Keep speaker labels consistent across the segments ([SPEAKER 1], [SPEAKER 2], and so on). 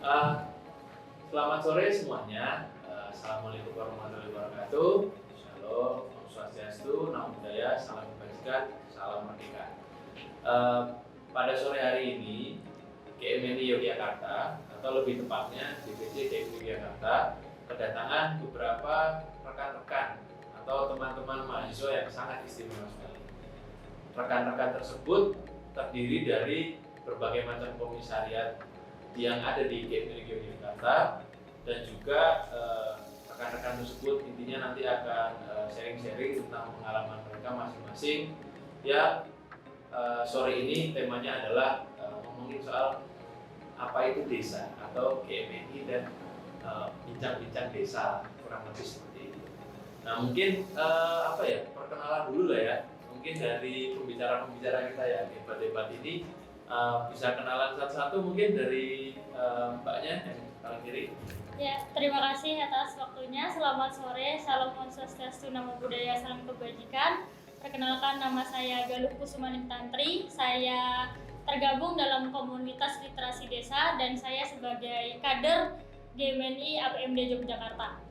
[SPEAKER 1] Uh, Selamat sore semuanya. Assalamualaikum warahmatullahi wabarakatuh. Shalom, Om Swastiastu, Namo Buddhaya, salam kebajikan, salam merdeka. Pada sore hari ini, GMNI Yogyakarta atau lebih tepatnya DPC GMNI Yogyakarta kedatangan beberapa rekan-rekan atau teman-teman mahasiswa yang sangat istimewa sekali. Rekan-rekan tersebut terdiri dari berbagai macam komisariat yang ada di GMNI Yogyakarta, dan juga rekan-rekan tersebut intinya nanti akan sharing-sharing tentang pengalaman mereka masing-masing. Ya, sore ini temanya adalah ngomongin soal apa itu desa atau GMNI dan bincang-bincang desa, kurang lebih seperti itu. Nah, mungkin perkenalan dulu lah ya. Mungkin dari pembicara-pembicara kita ya debat-debat ini bisa kenalan satu-satu, mungkin dari mbaknya yang paling kiri.
[SPEAKER 2] Ya, terima kasih atas waktunya. Selamat sore, salam Om Swastiastu, Namo Buddhaya, salam kebajikan. Perkenalkan, nama saya Galuh Kusumaning Tantri. Saya tergabung dalam komunitas literasi desa dan saya sebagai kader GMNI APMD Yogyakarta.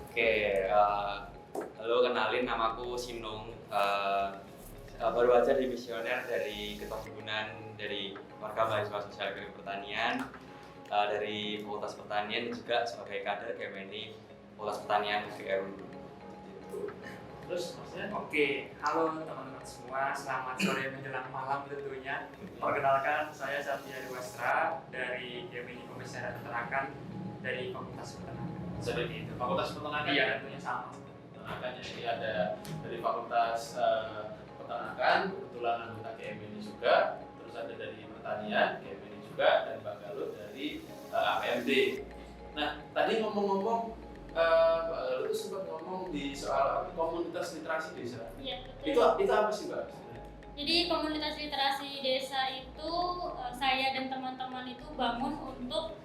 [SPEAKER 3] Oke, halo, kenalin, namaku Sinung. Baru aja dimisioner dari Ketua Himpunan dari Warga Mahasiswa Sosial Ekonomi Pertanian dari Fakultas Pertanian, juga sebagai kader GMNI Fakultas Pertanian UGM.
[SPEAKER 1] Terus maksudnya?
[SPEAKER 4] Oke, halo teman-teman semua, selamat sore menjelang malam tentunya. Perkenalkan, saya Satya Dewastra dari GMNI Komisariat Peternakan dari Fakultas Peternakan.
[SPEAKER 1] Seperti itu. Fakultas Peternakan?
[SPEAKER 4] Iya, tentunya sama.
[SPEAKER 1] Peternakan, jadi ada dari Fakultas Peternakan, kebetulan anggota GMNI juga, terus ada dari Pertanian, GMNI juga, dan Mbak Galuh dari APMD. Nah, tadi ngomong-ngomong, Mbak Galuh itu sempat ngomong di soal komunitas literasi desa.
[SPEAKER 2] Iya, betul.
[SPEAKER 1] Itu apa sih, Mbak?
[SPEAKER 2] Jadi komunitas literasi desa itu saya dan teman-teman itu bangun untuk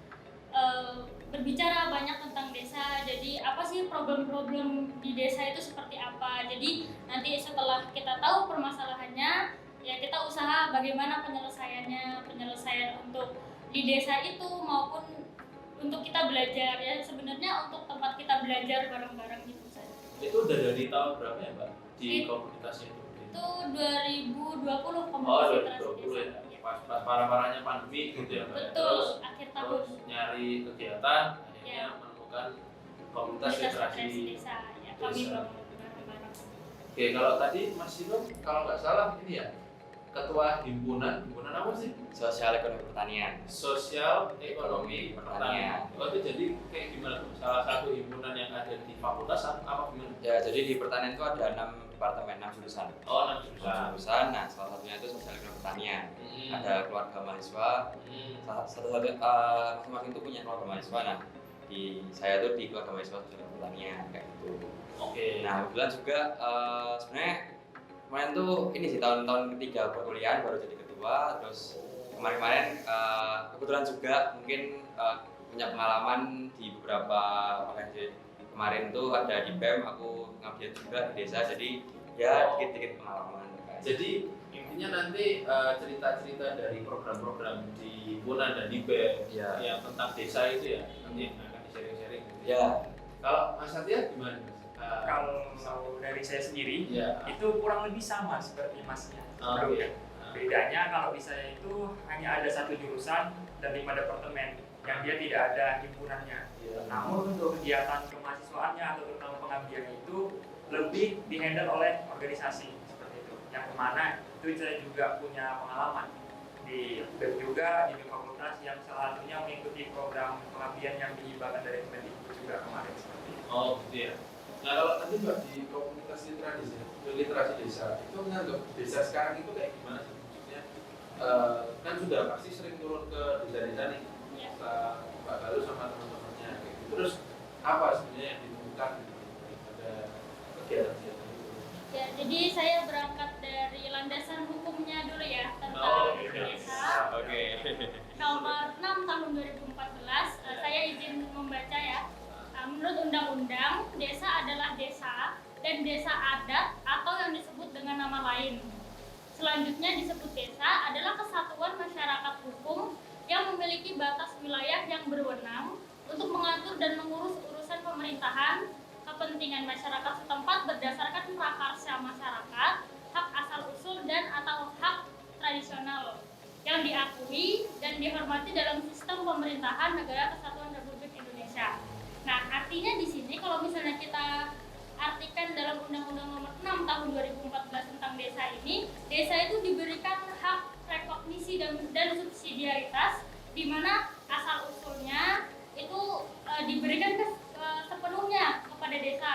[SPEAKER 2] berbicara banyak tentang desa. Jadi apa sih problem-problem di desa itu seperti apa. Jadi nanti setelah kita tahu permasalahannya, ya kita usaha bagaimana penyelesaian untuk di desa itu maupun untuk kita belajar, ya sebenarnya untuk tempat kita belajar bareng-bareng gitu saja.
[SPEAKER 1] Itu udah dari tahun berapa ya, Mbak, di komunitas itu?
[SPEAKER 2] Itu 2020 komunitas
[SPEAKER 1] Oh,
[SPEAKER 2] literasi
[SPEAKER 1] 2020
[SPEAKER 2] desa.
[SPEAKER 1] ya. Pas parah-parahnya pandemi gitu ya, Mbak.
[SPEAKER 2] Betul, akhir tahun.
[SPEAKER 1] Terus nyari kegiatan, akhirnya
[SPEAKER 2] Ya.
[SPEAKER 1] menemukan komunitas literasi
[SPEAKER 2] desa. Ya, kami
[SPEAKER 1] desa.
[SPEAKER 2] bangun bareng-bareng.
[SPEAKER 1] Oke, kalau tadi Mas Sino, kalau nggak salah ini ya, ketua himpunan apa sih?
[SPEAKER 3] Sosial Ekonomi Pertanian.
[SPEAKER 1] Sosial Ekonomi Pertanian.
[SPEAKER 3] Pertanian.
[SPEAKER 1] Oh, itu jadi kayak gimana tuh? Salah satu himpunan yang ada di fakultas apa gimana?
[SPEAKER 3] Ya, jadi di pertanian itu ada 6 departemen, 6 jurusan.
[SPEAKER 1] Oh, 6 jurusan.
[SPEAKER 3] Jurusan, nah salah satunya itu Sosial Ekonomi Pertanian. Ada keluarga mahasiswa. Satu-satu masing-masing itu punya keluarga mahasiswa. Nah, di saya tuh di keluarga mahasiswa Sosial Ekonomi Pertanian kayak gitu.
[SPEAKER 1] Oke.
[SPEAKER 3] Nah, kebetulan juga sebenarnya kemarin tuh ini sih tahun ketiga perkuliahan baru jadi ketua. Terus kemarin kebetulan juga mungkin punya pengalaman di beberapa organisasi. Kemarin tuh ada di BEM, aku ngabdian juga di desa, jadi ya dikit-dikit pengalaman.
[SPEAKER 1] Jadi intinya nanti cerita-cerita dari program-program di himpunan dan di BEM
[SPEAKER 3] Ya.
[SPEAKER 1] yang tentang desa itu ya nanti akan di-sharing-sharing gitu.
[SPEAKER 3] Ya.
[SPEAKER 1] Kalau Mas Satya gimana?
[SPEAKER 4] Kalau dari saya sendiri,
[SPEAKER 1] Ya.
[SPEAKER 4] itu kurang lebih sama seperti masnya.
[SPEAKER 1] Oke.
[SPEAKER 4] Bedanya kalau di saya itu hanya ada satu jurusan dan 5 departemen yang dia tidak ada himpunannya.
[SPEAKER 1] Ya.
[SPEAKER 4] Namun untuk kegiatan kemahasiswaannya atau terutama pengabdian itu lebih dihandle oleh organisasi seperti itu. Yang kemana itu saya juga punya pengalaman di BEM juga di fakultas yang salah satunya mengikuti program pengabdian yang dihibahkan dari Kemendikbud juga kemarin seperti itu.
[SPEAKER 1] Oh gitu ya. Nah kalau tadi Mbak di komunitas literasi desa itu menganggap desa sekarang itu kayak gimana sih? Maksudnya kan sudah pasti sering turun ke desa-desa nih, setelah Mbak Galuh sama teman-temannya kayak gitu. Terus apa sebenarnya yang ditemukan pada kegiatan-kegiatan itu?
[SPEAKER 2] Ya, jadi saya berangkat dari landasan hukumnya dulu ya tentang desa.
[SPEAKER 3] Oke.
[SPEAKER 2] Nomor 6 tahun 2014, saya izin membaca ya. Menurut undang-undang, desa adalah desa dan desa adat atau yang disebut dengan nama lain. Selanjutnya disebut desa adalah kesatuan masyarakat hukum yang memiliki batas wilayah yang berwenang untuk mengatur dan mengurus urusan pemerintahan, kepentingan masyarakat setempat berdasarkan prakarsa masyarakat, hak asal-usul dan atau hak tradisional yang diakui dan dihormati dalam sistem pemerintahan Negara Kesatuan Republik Indonesia. Nah, artinya di sini kalau misalnya kita artikan dalam Undang-Undang Nomor 6 Tahun 2014 tentang desa ini, desa itu diberikan hak rekognisi dan subsidiaritas, di mana asal-usulnya itu diberikan sepenuhnya kepada desa,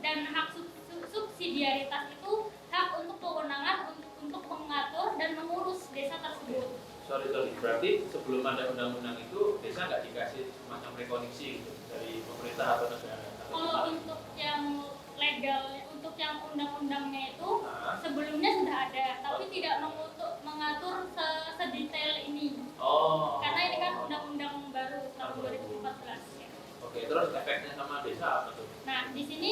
[SPEAKER 2] dan hak subsidiaritas itu hak untuk kewenangan untuk mengatur dan mengurus desa tersebut.
[SPEAKER 1] Sorry, berarti sebelum ada undang-undang itu desa nggak dikasih semacam rekognisi gitu, dari pemerintah atau negara?
[SPEAKER 2] Kalau untuk yang legal, untuk yang undang-undangnya itu sebelumnya sudah ada, tapi tidak mengatur sedetail ini.
[SPEAKER 1] Oh.
[SPEAKER 2] Karena ini kan undang-undang baru tahun 2014. Ya.
[SPEAKER 1] Oke, terus efeknya sama desa apa tuh?
[SPEAKER 2] Nah, di sini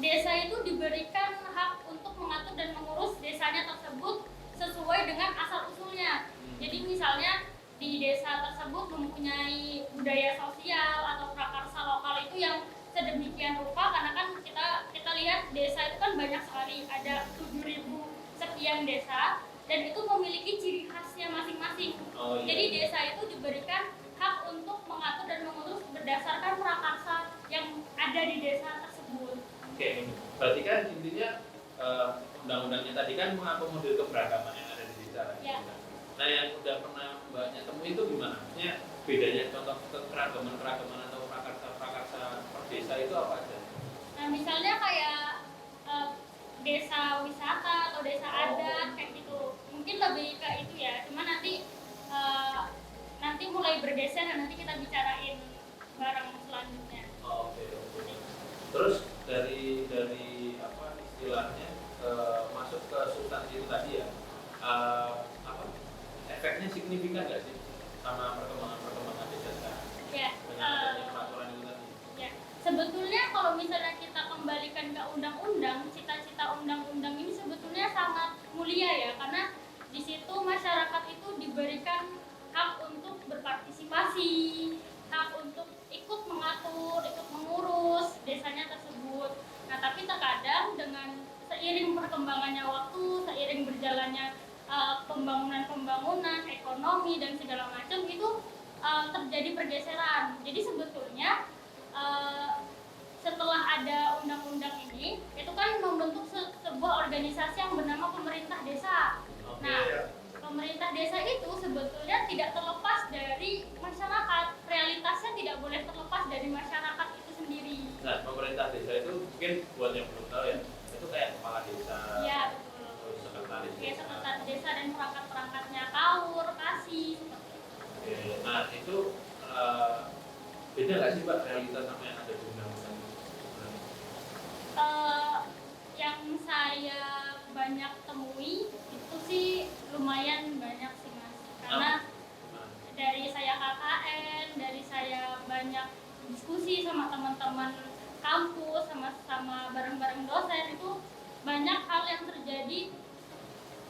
[SPEAKER 2] desa itu diberikan hak untuk mengatur dan mengurus desanya tersebut sesuai dengan asal-usulnya. Jadi misalnya di desa tersebut mempunyai budaya sosial atau prakarsa lokal itu yang sedemikian rupa, karena kan kita lihat desa itu kan banyak sekali, ada 7.000 sekian desa dan itu memiliki ciri khasnya masing-masing.
[SPEAKER 1] Oh, iya.
[SPEAKER 2] Jadi desa itu diberikan hak untuk mengatur dan mengurus berdasarkan prakarsa yang ada di desa tersebut.
[SPEAKER 1] Oke, berarti kan intinya undang-undangnya tadi kan mengakomodir keberagaman yang ada di desa.
[SPEAKER 2] Ya.
[SPEAKER 1] Nah, yang udah pernah Mbaknya temui itu gimana? Maksudnya bedanya contoh keragaman atau prakarsa per desa itu apa aja?
[SPEAKER 2] Nah, misalnya kayak desa wisata atau desa adat kayak gitu, mungkin lebih ke itu ya. Cuma nanti mulai bergeser dan nanti kita bicarain bareng selanjutnya.
[SPEAKER 1] Oke. Terus dari apa istilahnya masuk ke substansi itu tadi ya, apa efeknya signifikan nggak sih sama perkembangan desa sekarang?
[SPEAKER 2] Ya.
[SPEAKER 1] Dengan adanya peraturan itu tadi.
[SPEAKER 2] Ya, sebetulnya kalau misalnya kita kembalikan ke undang-undang, cita-cita undang-undang ini sebetulnya sangat mulia ya, karena di situ masyarakat itu diberikan hak untuk berpartisipasi, hak untuk ikut mengatur, ikut mengurus desanya tersebut. Nah, tapi terkadang dengan seiring perkembangannya waktu, seiring berjalannya pembangunan ekonomi dan segala macam itu terjadi pergeseran. Jadi sebetulnya setelah ada undang-undang ini, itu kan membentuk sebuah organisasi yang bernama pemerintah desa. Nah, pemerintah desa itu sebetulnya tidak terlepas dari masyarakat. Realitasnya tidak boleh terlepas dari masyarakat itu sendiri.
[SPEAKER 1] Nah, pemerintah desa itu mungkin buat yang belum tahu ya, itu kayak kepala desa.
[SPEAKER 2] Iya, betul.
[SPEAKER 1] Terus sekretaris.
[SPEAKER 2] Kayak sekretaris desa dan perangkat-perangkatnya, kaur, kasih, seperti itu.
[SPEAKER 1] Oke, nah itu beda nggak sih Mbak realitas sama yang ada di undang-undang itu?
[SPEAKER 2] Yang saya banyak temui itu sih lumayan banyak sih Mas, karena dari saya KKN, dari saya banyak diskusi sama teman-teman kampus, sama bareng-bareng dosen, itu banyak hal yang terjadi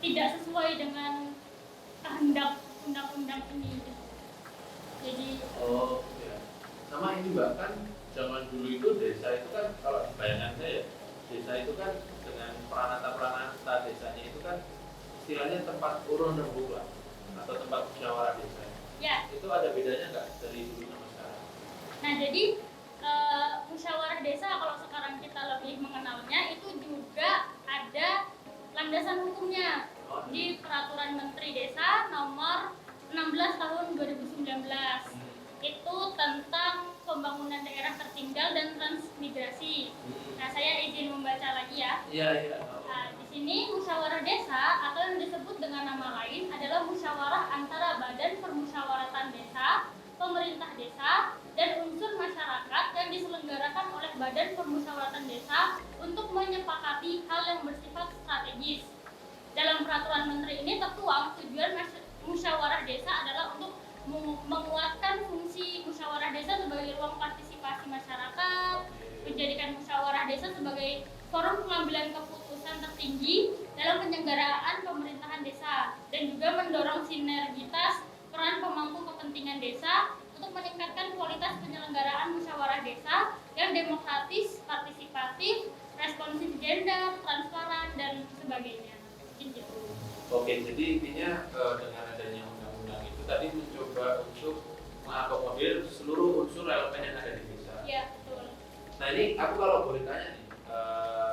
[SPEAKER 2] tidak sesuai dengan kehendak undang-undang ini. Jadi
[SPEAKER 1] ya. Sama ini Mbak, kan zaman dulu itu desa itu kan, kalau bayangan saya desa itu kan dengan peranata desanya itu kan istilahnya tempat urun rembuk lah, atau tempat musyawarah desa.
[SPEAKER 2] ya.
[SPEAKER 1] Itu ada bedanya nggak dari dulu sama sekarang?
[SPEAKER 2] Nah, jadi musyawarah desa kalau sekarang kita lebih mengenalnya itu juga ada landasan hukumnya di Peraturan Menteri Desa Nomor 16 Tahun 2019. Itu tentang pembangunan daerah tertinggal dan transmigrasi. Nah, saya izin membaca lagi ya.
[SPEAKER 1] Iya.
[SPEAKER 2] Nah, di sini musyawarah desa atau yang disebut dengan nama lain adalah musyawarah antara Badan Permusyawaratan Desa, pemerintah desa, dan unsur masyarakat yang diselenggarakan oleh Badan Permusyawaratan Desa untuk menyepakati hal yang bersifat strategis. Dalam peraturan menteri ini tertuang tujuan musyawarah desa adalah untuk menguatkan fungsi musyawarah desa sebagai ruang partisipasi masyarakat, menjadikan musyawarah desa sebagai forum pengambilan keputusan tertinggi dalam penyelenggaraan pemerintahan desa, dan juga mendorong sinergitas peran pemangku kepentingan desa untuk meningkatkan kualitas penyelenggaraan musyawarah desa yang demokratis, partisipatif, responsif gender, transparan, dan sebagainya. Gitu.
[SPEAKER 1] Oke, jadi intinya dengan adanya undang-undang itu tadi mencoba untuk mengakomodir seluruh unsur elemen yang ada di desa.
[SPEAKER 2] Iya, betul.
[SPEAKER 1] Nah ini aku kalau boleh tanya nih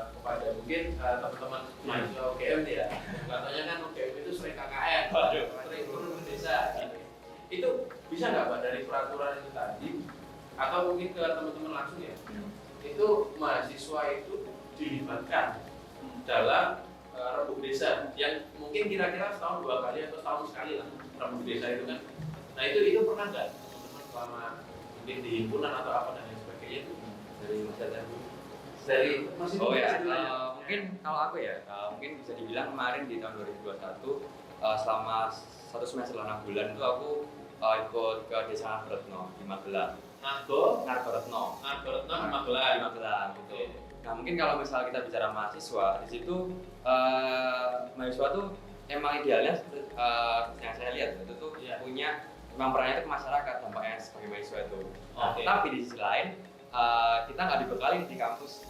[SPEAKER 1] kepada mungkin teman-teman mahasiswa UGM nih ya, katanya kan UGM itu sering KKN, sering turun ke desa. Itu bisa nggak Pak dari peraturan itu tadi, atau mungkin ke teman-teman langsung ya, itu mahasiswa itu dilibatkan dalam rembuk desa yang mungkin kira-kira setahun 2 kali atau setahun sekali lah rembuk desa itu kan. Nah itu pernah nggak teman-teman selama mungkin di himpunan atau apa dan lain sebagainya itu dari masa tadi dari masih
[SPEAKER 3] Oh ya, mungkin kalau aku ya, mungkin bisa dibilang kemarin di tahun 2021 selama 1 semester 6 bulan itu aku ikut ke desa Ngargoretno di Magelang. Ngargoretno
[SPEAKER 1] di Magelang.
[SPEAKER 3] Di Magelang gitu. Nah mungkin kalau misal kita bicara mahasiswa di situ mahasiswa tuh emang idealnya yang saya lihat itu tuh punya memang perannya itu ke masyarakat dampaknya sebagai mahasiswa itu. Nah, tapi di sisi lain kita nggak dibekali di kampus.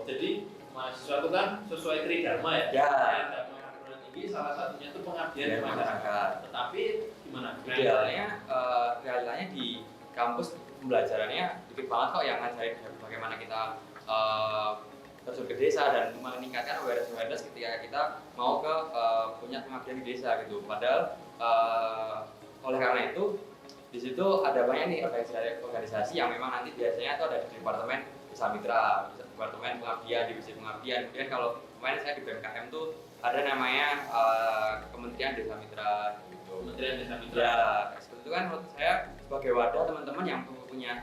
[SPEAKER 1] Jadi mahasiswa itu kan sesuai tridharma ya. Tridharma perguruan tinggi salah satunya itu pengabdian ke masyarakat. Tetapi gimana?
[SPEAKER 3] Idealnya realitanya di kampus pembelajarannya dikit banget kok yang ngajarin bagaimana kita terjun ke desa dan meningkatkan awareness ketika kita mau ke punya pengabdian di desa gitu. Padahal oleh karena itu di situ ada banyak nih organisasi yang memang nanti biasanya itu ada di departemen desa mitra, departemen pengabdian, divisi pengabdian. Kemudian kalau kemarin saya di BMKM tuh ada namanya Kementerian Desa Mitra gitu.
[SPEAKER 1] Kementerian Desa Mitra.
[SPEAKER 3] Ya, seperti itu kan menurut saya sebagai wadah teman-teman yang punya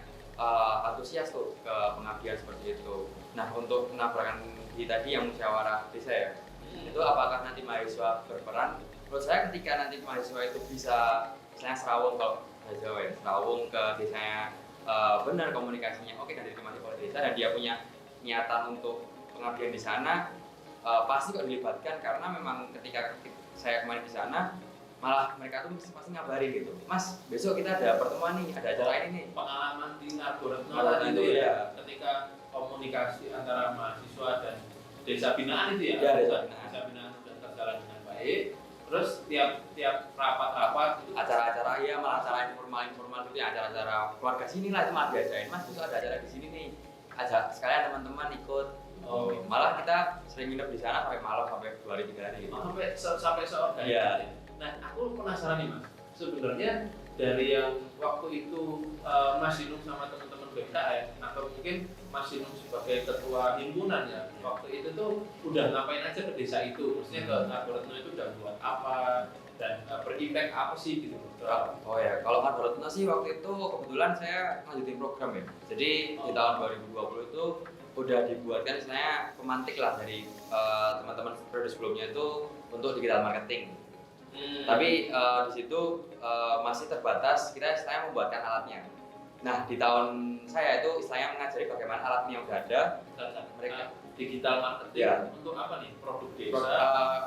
[SPEAKER 3] antusias tuh ke pengabdian seperti itu. Nah untuk menabrakan di tadi yang musyawarah desa ya, itu apakah nanti mahasiswa berperan? Menurut saya ketika nanti mahasiswa itu bisa misalnya serawung kalau bahasa Jawa ya, serawung ke desanya benar komunikasinya oke dan diterima di desa dan dia punya niatan untuk pengabdian di sana pasti kok dilibatkan karena memang ketika saya kemarin di sana malah mereka tuh pasti ngabarin gitu, Mas besok kita ada pertemuan nih, ada acara ini nih.
[SPEAKER 1] Pengalaman di Ngargoretno tadi itu ya, ketika komunikasi antara mahasiswa dan desa binaan itu ya, desa binaan sudah terjalan dengan baik. Terus tiap rapat-rapat itu
[SPEAKER 3] acara-acara iya malah acara informal itu ya, acara-acara keluarga sini lah itu malah diajain, Mas besok ada acara di sini nih, ajak sekalian teman-teman ikut. Malah kita sering nginep di sana sampai malam sampai 2 hari 3 hari gitu.
[SPEAKER 1] Sampai seorganisasi.
[SPEAKER 3] Iya.
[SPEAKER 1] Nah, aku penasaran nih Mas. Sebenarnya dari yang waktu itu Mas Inung sama teman-teman BKN atau mungkin Mas Inung sebagai ketua himpunan ya, waktu itu tuh udah ngapain aja ke desa itu? Maksudnya ke Ngargoretno itu udah buat apa dan berimpact apa sih gitu?
[SPEAKER 3] Oh ya, kalau Ngargoretno sih waktu itu kebetulan saya lanjutin program ya. Jadi di tahun 2020 itu udah dibuatkan istilahnya pemantik lah dari teman-teman periode sebelumnya itu untuk digital marketing. Tapi di situ masih terbatas, kita istilahnya membuatkan alatnya. Nah di tahun saya itu istilahnya mengajari bagaimana alatnya yang udah ada.
[SPEAKER 1] Mereka digital marketing
[SPEAKER 3] ya.
[SPEAKER 1] Untuk apa nih? Produk desa?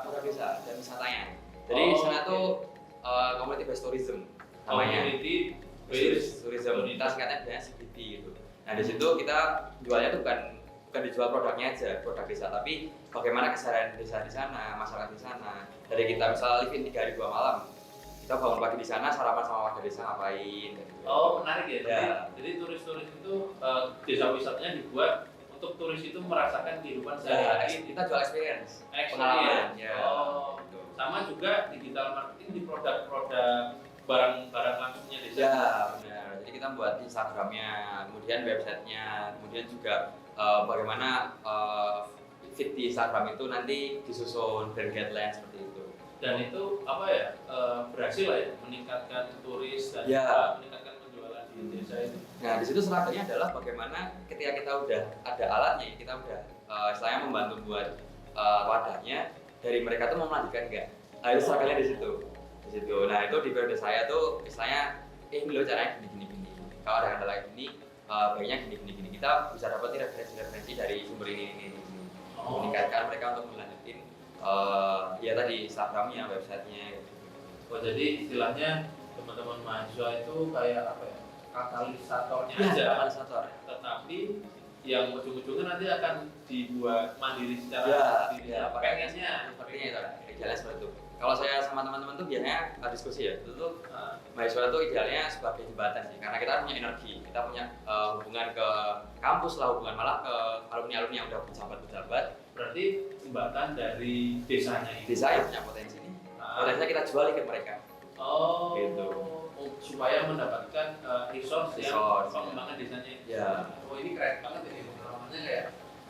[SPEAKER 3] Produk desa dan wisatanya. Jadi di sana tuh community based tourism namanya.
[SPEAKER 1] Community based
[SPEAKER 3] tourism. Kita singkatnya biasanya CBT gitu. Nah di situ kita jualnya tuh bukan dijual produknya aja, produk desa, tapi bagaimana keseharian desa di sana, masyarakat di sana. Dari kita misalnya live in 3 hari 2 malam, kita bangun pagi di sana, sarapan sama warga desa ngapain. Gitu.
[SPEAKER 1] Menarik ya. Jadi turis-turis itu desa wisatanya dibuat untuk turis itu merasakan kehidupan sehari-hari.
[SPEAKER 3] Kita jual experience.
[SPEAKER 1] Pengalaman.
[SPEAKER 3] Ya.
[SPEAKER 1] Gitu. Sama juga digital marketing di produk-produk barang-barang langsungnya desa.
[SPEAKER 3] Ya, benar. Jadi kita buat Instagramnya, kemudian websitenya, kemudian juga bagaimana feed di Instagram itu nanti disusun dan guideline seperti itu.
[SPEAKER 1] Dan itu apa ya berhasil lah ya meningkatkan turis dan meningkatkan penjualan di desa itu.
[SPEAKER 3] Nah di situ strategi adalah bagaimana ketika kita udah ada alatnya, kita udah istilahnya membantu buat wadahnya, dari mereka tuh mau melanjutkan enggak? Nah itu strateginya di situ. Nah itu di periode saya tuh istilahnya ini loh caranya gini. Kalau ada kendala ini baiknya gini. Kita bisa dapat referensi dari sumber ini. Meningkatkan mereka untuk melanjutin ya tadi Instagramnya, websitenya.
[SPEAKER 1] Jadi istilahnya teman-teman mahasiswa itu kayak apa ya, katalisatornya
[SPEAKER 3] Ya,
[SPEAKER 1] aja,
[SPEAKER 3] katalisator.
[SPEAKER 1] tetapi yang ujung-ujungnya nanti akan dibuat mandiri secara
[SPEAKER 3] Ya,
[SPEAKER 1] sendiri.
[SPEAKER 3] ya,
[SPEAKER 1] Pengennya
[SPEAKER 3] sepertinya itu, idealnya seperti itu. Kalau saya sama teman-teman tuh biasanya diskusi ya, itu tuh
[SPEAKER 1] Nah,
[SPEAKER 3] mahasiswa tuh idealnya sebagai jembatan sih, karena kita punya energi, kita punya hubungan ke kampus lah, hubungan malah ke alumni-alumni yang udah berjabat-jabat.
[SPEAKER 1] berarti jembatan dari desanya itu.
[SPEAKER 3] Desa yang punya potensi ini,
[SPEAKER 1] Nah,
[SPEAKER 3] potensinya kita jual ke mereka.
[SPEAKER 1] oh,
[SPEAKER 3] Gitu.
[SPEAKER 1] supaya mendapatkan resource yang
[SPEAKER 3] Resource,
[SPEAKER 1] pengembangan desanya.
[SPEAKER 3] Ya.
[SPEAKER 1] Oh, ini keren banget ini pengalamannya,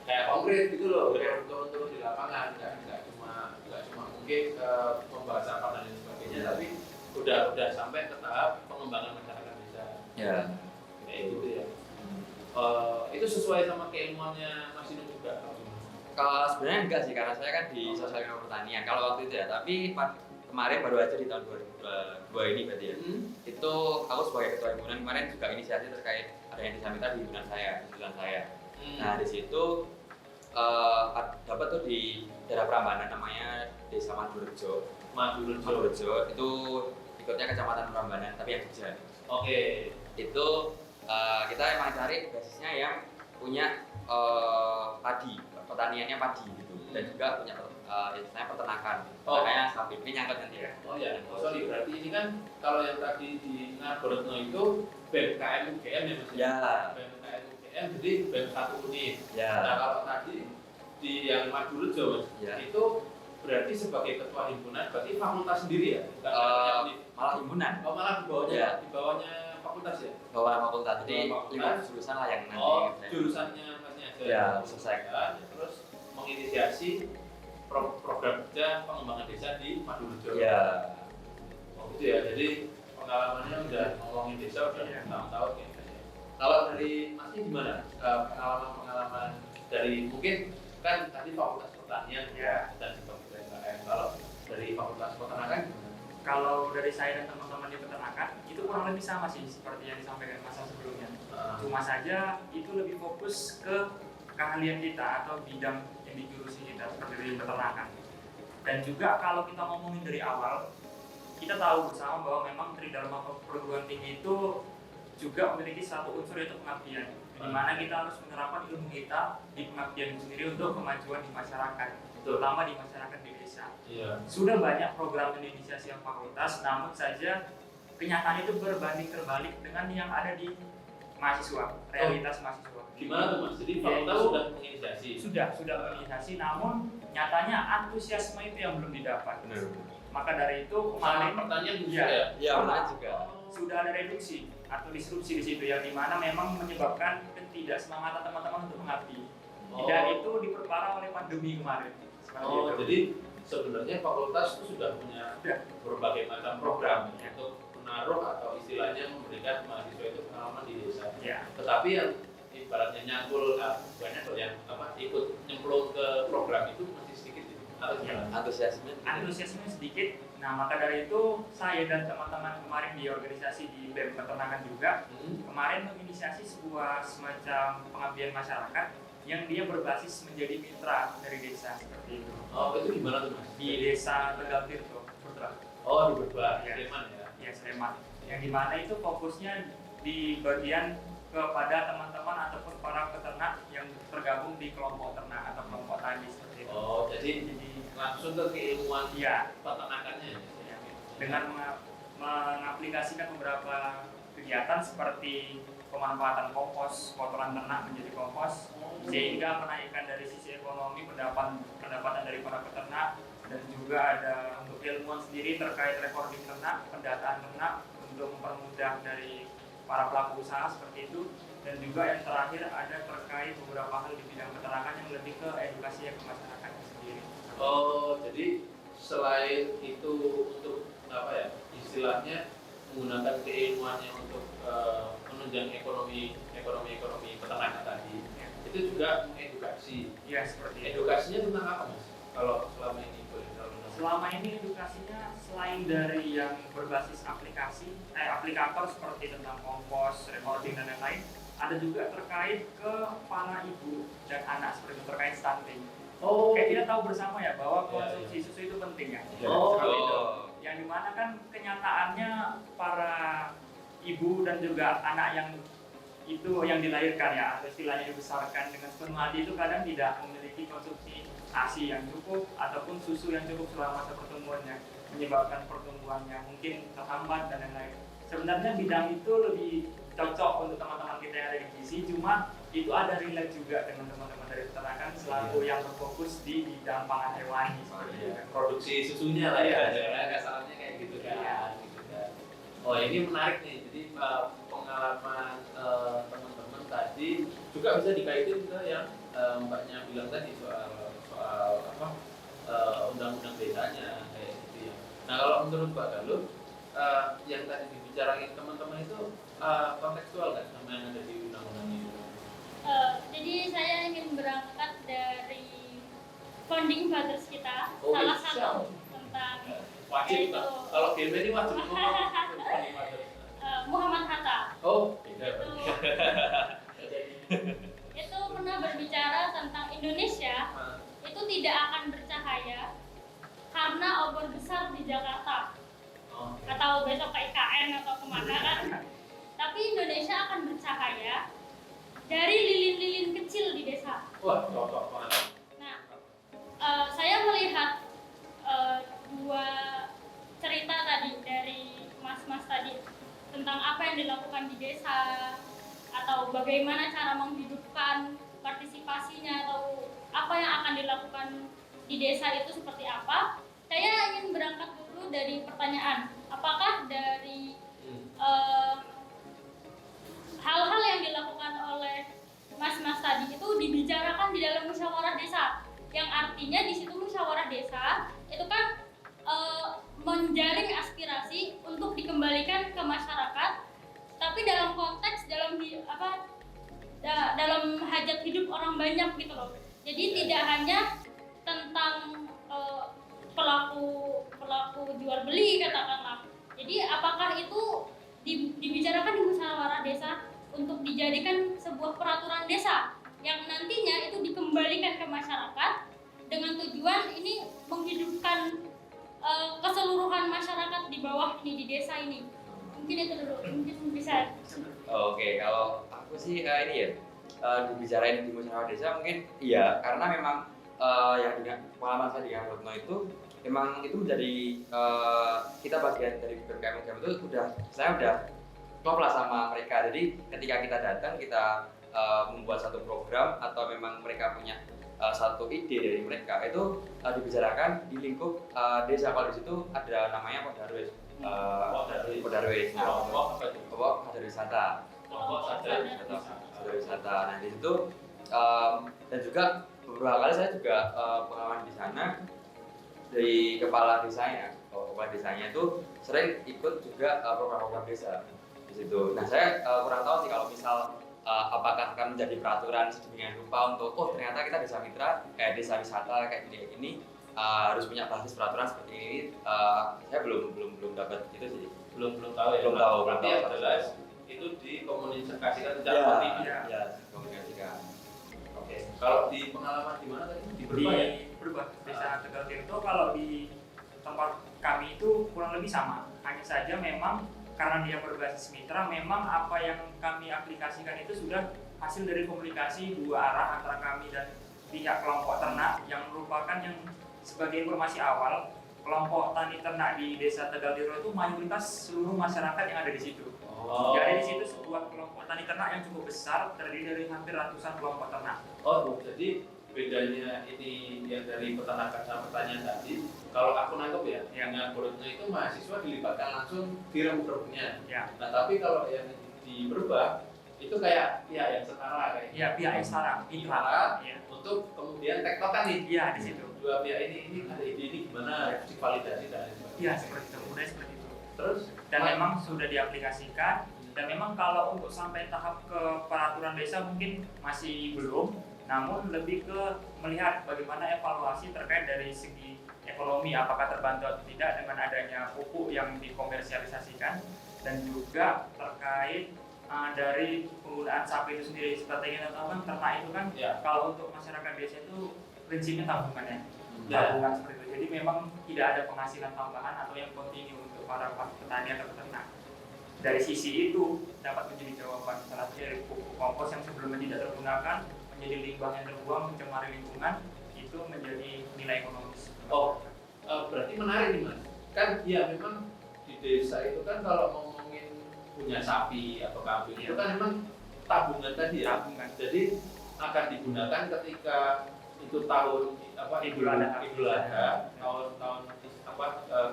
[SPEAKER 1] kayak konkret gitu loh, kayak turun-turun di lapangan, nggak cuma mungkin membahas apa dan lain sebagainya, tapi udah sampai ke tahap pengembangan masyarakat desa.
[SPEAKER 3] Ya.
[SPEAKER 1] Kayak gitu ya. Itu sesuai sama keilmuannya Mas Inu juga.
[SPEAKER 3] Kalau sebenarnya enggak sih, karena saya kan di sosial ilmu pertanian. Kalau waktu itu ya, tapi kemarin baru aja di tahun 2022 ini berarti ya. Itu aku sebagai ketua himpunan kemarin juga inisiasi terkait ada yang disampaikan di himpunan saya, di himpunan saya. Nah di situ dapat tuh di daerah Prambanan namanya Desa Madurjo. Madurjo itu ikutnya Kecamatan Prambanan tapi yang Jogja.
[SPEAKER 1] Oke.
[SPEAKER 3] Itu kita emang cari basisnya yang punya padi, pertaniannya padi gitu, dan juga punya istilahnya peternakan. Makanya sapi ini nyangkut nanti ya.
[SPEAKER 1] Oh ya, sorry, berarti ini kan kalau yang tadi di Ngargoretno itu BMKM UGM ya Mas?
[SPEAKER 3] Ya.
[SPEAKER 1] BMKM UGM jadi BEM 1 unit.
[SPEAKER 3] Ya.
[SPEAKER 1] Nah kalau tadi di yang Madurjo Mas,
[SPEAKER 3] Ya.
[SPEAKER 1] itu berarti sebagai ketua himpunan berarti fakultas sendiri ya? Bukan unit.
[SPEAKER 3] Malah himpunan.
[SPEAKER 1] Oh malah di bawahnya,
[SPEAKER 3] Ya.
[SPEAKER 1] di bawahnya fakultas ya?
[SPEAKER 3] Bawah fakultas, jadi
[SPEAKER 1] Bawah fakultas.
[SPEAKER 3] 5 jurusan lah yang nanti.
[SPEAKER 1] Oh,
[SPEAKER 3] gitu ya.
[SPEAKER 1] jurusannya Masnya aja.
[SPEAKER 3] Ya, selesai.
[SPEAKER 1] Terus menginisiasi program kerja pengembangan desa di Madurjo.
[SPEAKER 3] Ya.
[SPEAKER 1] Oh gitu ya. Jadi pengalamannya udah ngomongin desa udah
[SPEAKER 4] Iya.
[SPEAKER 1] tahun-tahun ya. Kalau dari Masnya gimana? Pengalaman-pengalaman dari mungkin kan tadi fakultas pertanian
[SPEAKER 4] Ya.
[SPEAKER 1] dan sebagai BMKM. Kalau dari fakultas peternakan gimana?
[SPEAKER 4] Kalau dari saya dan teman-teman di peternakan itu kurang lebih sama sih seperti yang disampaikan masa sebelumnya. Cuma saja itu lebih fokus ke keahlian kita atau bidang yang dijurusi kita seperti di peternakan. Dan juga kalau kita ngomongin dari awal, kita tahu bersama bahwa memang Tridharma perguruan tinggi itu juga memiliki satu unsur yaitu pengabdian, di mana kita harus menerapkan ilmu kita di pengabdian itu sendiri untuk kemajuan di masyarakat, terutama di masyarakat di desa.
[SPEAKER 1] Iya.
[SPEAKER 4] Sudah banyak program inisiasi yang fakultas, namun saja kenyataan itu berbanding terbalik dengan yang ada di mahasiswa, realitas mahasiswa.
[SPEAKER 1] Gimana tuh Mas? Jadi fakultas
[SPEAKER 4] Yaitu-
[SPEAKER 1] sudah menginisiasi.
[SPEAKER 4] Sudah menginisiasi, namun nyatanya antusiasme itu yang belum didapat.
[SPEAKER 3] Benar.
[SPEAKER 4] Maka dari itu
[SPEAKER 1] Sama
[SPEAKER 4] kemarin
[SPEAKER 1] pertanyaan juga
[SPEAKER 4] Iya.
[SPEAKER 1] ya.
[SPEAKER 3] Iya, benar juga.
[SPEAKER 4] sudah ada reduksi atau disrupsi di situ yang dimana memang menyebabkan ketidaksemangatan teman-teman untuk mengabdi. Dan itu diperparah oleh pandemi kemarin. Seperti
[SPEAKER 1] Oh,
[SPEAKER 4] itu.
[SPEAKER 1] jadi sebenarnya fakultas itu sudah punya
[SPEAKER 4] Sudah.
[SPEAKER 1] berbagai macam program
[SPEAKER 4] Ya.
[SPEAKER 1] untuk menaruh atau istilahnya memberikan mahasiswa itu pengalaman di desa.
[SPEAKER 4] Ya.
[SPEAKER 1] Tetapi yang ibaratnya nyangkul banyak yang ikut nyemplung ke program itu masih sedikit gitu. Atau gimana?
[SPEAKER 3] Antusiasme.
[SPEAKER 4] Antusiasme sedikit. Nah, maka dari itu saya dan teman-teman kemarin di organisasi di BEM Peternakan juga kemarin menginisiasi sebuah semacam pengabdian masyarakat yang dia berbasis menjadi mitra dari desa seperti itu.
[SPEAKER 1] Oh, itu gimana tuh Mas?
[SPEAKER 4] Di desa Tegal Tirto, Putra.
[SPEAKER 1] Oh, di Berbah,
[SPEAKER 4] Ya.
[SPEAKER 1] Sleman ya.
[SPEAKER 4] Ya, Sleman. Yang dimana itu fokusnya di bagian kepada teman-teman ataupun para peternak yang tergabung di kelompok ternak atau kelompok tani seperti itu.
[SPEAKER 1] Oh, jadi langsung ke keilmuan
[SPEAKER 4] Iya,
[SPEAKER 1] peternakannya.
[SPEAKER 4] ya. Dengan mengaplikasikan beberapa kegiatan seperti pemanfaatan kompos, kotoran ternak menjadi kompos, sehingga menaikkan dari sisi ekonomi pendapatan dari para peternak, dan juga ada untuk ilmuwan sendiri terkait recording ternak, pendataan ternak untuk mempermudah dari para pelaku usaha seperti itu, dan juga yang terakhir ada terkait beberapa hal di bidang peternakan yang lebih ke edukasi ke masyarakat sendiri.
[SPEAKER 1] Oh, jadi selain itu untuk apa ya? Istilahnya menggunakan keilmuannya untuk menunjang ekonomi peternakan tadi.
[SPEAKER 4] Ya.
[SPEAKER 1] Itu juga mengedukasi.
[SPEAKER 4] Ya, seperti itu.
[SPEAKER 1] Edukasinya tentang apa Mas? Kalau selama ini boleh tahu?
[SPEAKER 4] Selama ini edukasinya selain dari yang berbasis aplikator seperti tentang kompos, recording dan lain-lain, ada juga terkait ke para ibu dan anak seperti itu, terkait stunting.
[SPEAKER 1] Oh,
[SPEAKER 4] Kayak kita tahu bersama ya bahwa
[SPEAKER 1] Iya,
[SPEAKER 4] konsumsi susu itu penting ya.
[SPEAKER 1] Oh,
[SPEAKER 4] Seperti itu.
[SPEAKER 3] oh.
[SPEAKER 4] Yang yang dimana kan kenyataannya para ibu dan juga anak yang itu yang dilahirkan ya, atau istilahnya dibesarkan dengan sepenuh hati itu kadang tidak memiliki konsumsi ASI yang cukup ataupun susu yang cukup selama masa pertumbuhannya, menyebabkan pertumbuhannya mungkin terhambat dan lain-lain. Sebenarnya bidang itu lebih cocok untuk teman-teman kita yang ada di gizi, cuma itu ada relate juga dengan teman-teman dari peternakan selaku yang berfokus di bidang pangan hewani seperti itu.
[SPEAKER 1] Produksi susunya lah ya, kasarnya kayak gitu kan. Oh ini menarik nih, jadi pengalaman teman-teman tadi juga bisa dikaitin ke yang mbaknya bilang tadi soal apa undang-undang desanya kayak gitu ya. Nah kalau menurut Pak Galuh yang tadi dibicarain teman-teman itu kontekstual nggak sama yang ada di undang-undang itu?
[SPEAKER 2] Jadi saya ingin berangkat dari founding fathers kita,
[SPEAKER 1] Oh,
[SPEAKER 2] salah
[SPEAKER 1] siap.
[SPEAKER 2] satu tentang
[SPEAKER 1] Wajib
[SPEAKER 2] yaitu,
[SPEAKER 1] Pak. Kalau game ini wajib ngomong.
[SPEAKER 2] Muhammad Hatta.
[SPEAKER 1] Oh, beda.
[SPEAKER 2] Itu pernah berbicara tentang Indonesia itu tidak akan bercahaya karena obor besar di Jakarta
[SPEAKER 1] Oh.
[SPEAKER 2] atau besok ke IKN atau kemana kan. Tapi Indonesia akan bercahaya dari lilin-lilin kecil di desa.
[SPEAKER 1] Wah, cocok banget.
[SPEAKER 2] Nah, saya melihat dua cerita tadi dari mas-mas tadi tentang apa yang dilakukan di desa atau bagaimana cara menghidupkan partisipasinya atau apa yang akan dilakukan di desa itu seperti apa. Saya ingin berangkat dulu dari pertanyaan, apakah dari hal-hal yang dilakukan oleh mas-mas tadi itu dibicarakan di dalam musyawarah desa, yang artinya di situ musyawarah desa itu kan menjaring aspirasi untuk dikembalikan ke masyarakat, tapi dalam konteks dalam hajat hidup orang banyak gitu loh. Jadi tidak hanya tentang pelaku jual beli katakanlah. Jadi apakah itu dibicarakan di musyawarah desa untuk dijadikan sebuah peraturan desa yang nantinya itu dikembalikan ke masyarakat dengan tujuan ini menghidupkan keseluruhan masyarakat di bawah ini di desa ini. Mungkin itu dulu, mungkin bisa.
[SPEAKER 3] Oke, kalau aku sih ini ya dibicarain di musyawarah desa mungkin iya, karena memang yang dengan pengalaman saya dengan Retno itu memang itu menjadi kita bagian dari BPKM itu saya udah klop lah sama mereka. Jadi ketika kita datang kita membuat satu program atau memang mereka punya satu ide dari mereka itu dibicarakan di lingkup desa. Kalau di situ ada namanya Podarwis. Podarwis. Nah, kelompok sadar wisata. Sadar wisata. Nah di situ dan juga beberapa kali saya juga pengalaman di sana dari kepala desanya. Kepala desanya itu sering ikut juga program-program desa di situ. Nah saya kurang tahu sih kalau misal apakah akan menjadi peraturan sedemikian rupa untuk ternyata kita desa mitra kayak desa wisata kayak gini harus punya basis peraturan seperti ini. Saya belum dapat itu sih.
[SPEAKER 1] Belum tahu ya.
[SPEAKER 3] Belum tahu.
[SPEAKER 1] Berarti yang jelas itu dikomunikasikan secara politik.
[SPEAKER 3] Ya, komunikasikan.
[SPEAKER 1] Oke. Kalau di pengalaman di mana tadi? Di Berbah ya?
[SPEAKER 4] Berbah, desa Tegal Tirto. Kalau di tempat kami itu kurang lebih sama. Hanya saja memang karena dia berbasis mitra, memang apa yang kami aplikasikan itu sudah hasil dari komunikasi dua arah antara kami dan pihak kelompok ternak yang merupakan yang sebagai informasi awal, kelompok tani ternak di desa Tegal Tirto itu mayoritas seluruh masyarakat yang ada di situ.
[SPEAKER 1] Oh.
[SPEAKER 4] Jadi di situ sebuah kelompok tani ternak yang cukup besar, terdiri dari hampir ratusan kelompok ternak.
[SPEAKER 1] Oh, jadi bedanya ini yang dari peternakan sama pertanian tadi, kalau aku nangkep ya, dengan perutnya itu mahasiswa dilibatkan langsung di rembuk-rembuknya.
[SPEAKER 4] Ya.
[SPEAKER 1] Nah, tapi kalau yang di Berbah itu kayak pihak yang setara kayak.
[SPEAKER 4] Ya, pihak yang setara,
[SPEAKER 1] mitra
[SPEAKER 4] ya.
[SPEAKER 1] untuk kemudian tektokan nih.
[SPEAKER 4] Iya, di situ.
[SPEAKER 1] Dua pihak ini ada ide ini gimana divalidasi dan lain sebagainya.
[SPEAKER 4] Iya, seperti itu. Mudah seperti itu.
[SPEAKER 1] Terus
[SPEAKER 4] Dan memang sudah diaplikasikan. Dan memang kalau untuk sampai tahap ke peraturan desa mungkin masih belum, namun lebih ke melihat bagaimana evaluasi terkait dari segi ekonomi, apakah terbantu atau tidak dengan adanya pupuk yang dikomersialisasikan, dan juga terkait dari penggunaan sapi itu sendiri. Seperti yang kita tahu kan ternak itu kan
[SPEAKER 1] ya.
[SPEAKER 4] kalau untuk masyarakat desa itu prinsipnya tabungan ya. tabungan seperti itu. Jadi memang tidak ada penghasilan tambahan atau yang kontinu untuk para petani atau peternak. Dari sisi itu dapat menjadi jawaban. Salah satu dari pupuk kompos yang sebelumnya tidak tergunakan menjadi limbah yang terbuang mencemari lingkungan, itu menjadi nilai ekonomis.
[SPEAKER 1] Oh, berarti menarik nih Mas. Kan ya memang di desa itu kan kalau ngomongin punya sapi atau kambing itu kan memang tabungan tadi ya.
[SPEAKER 4] Tabungan.
[SPEAKER 1] Jadi akan digunakan ketika itu tahun
[SPEAKER 4] Idul Adha,
[SPEAKER 1] tahun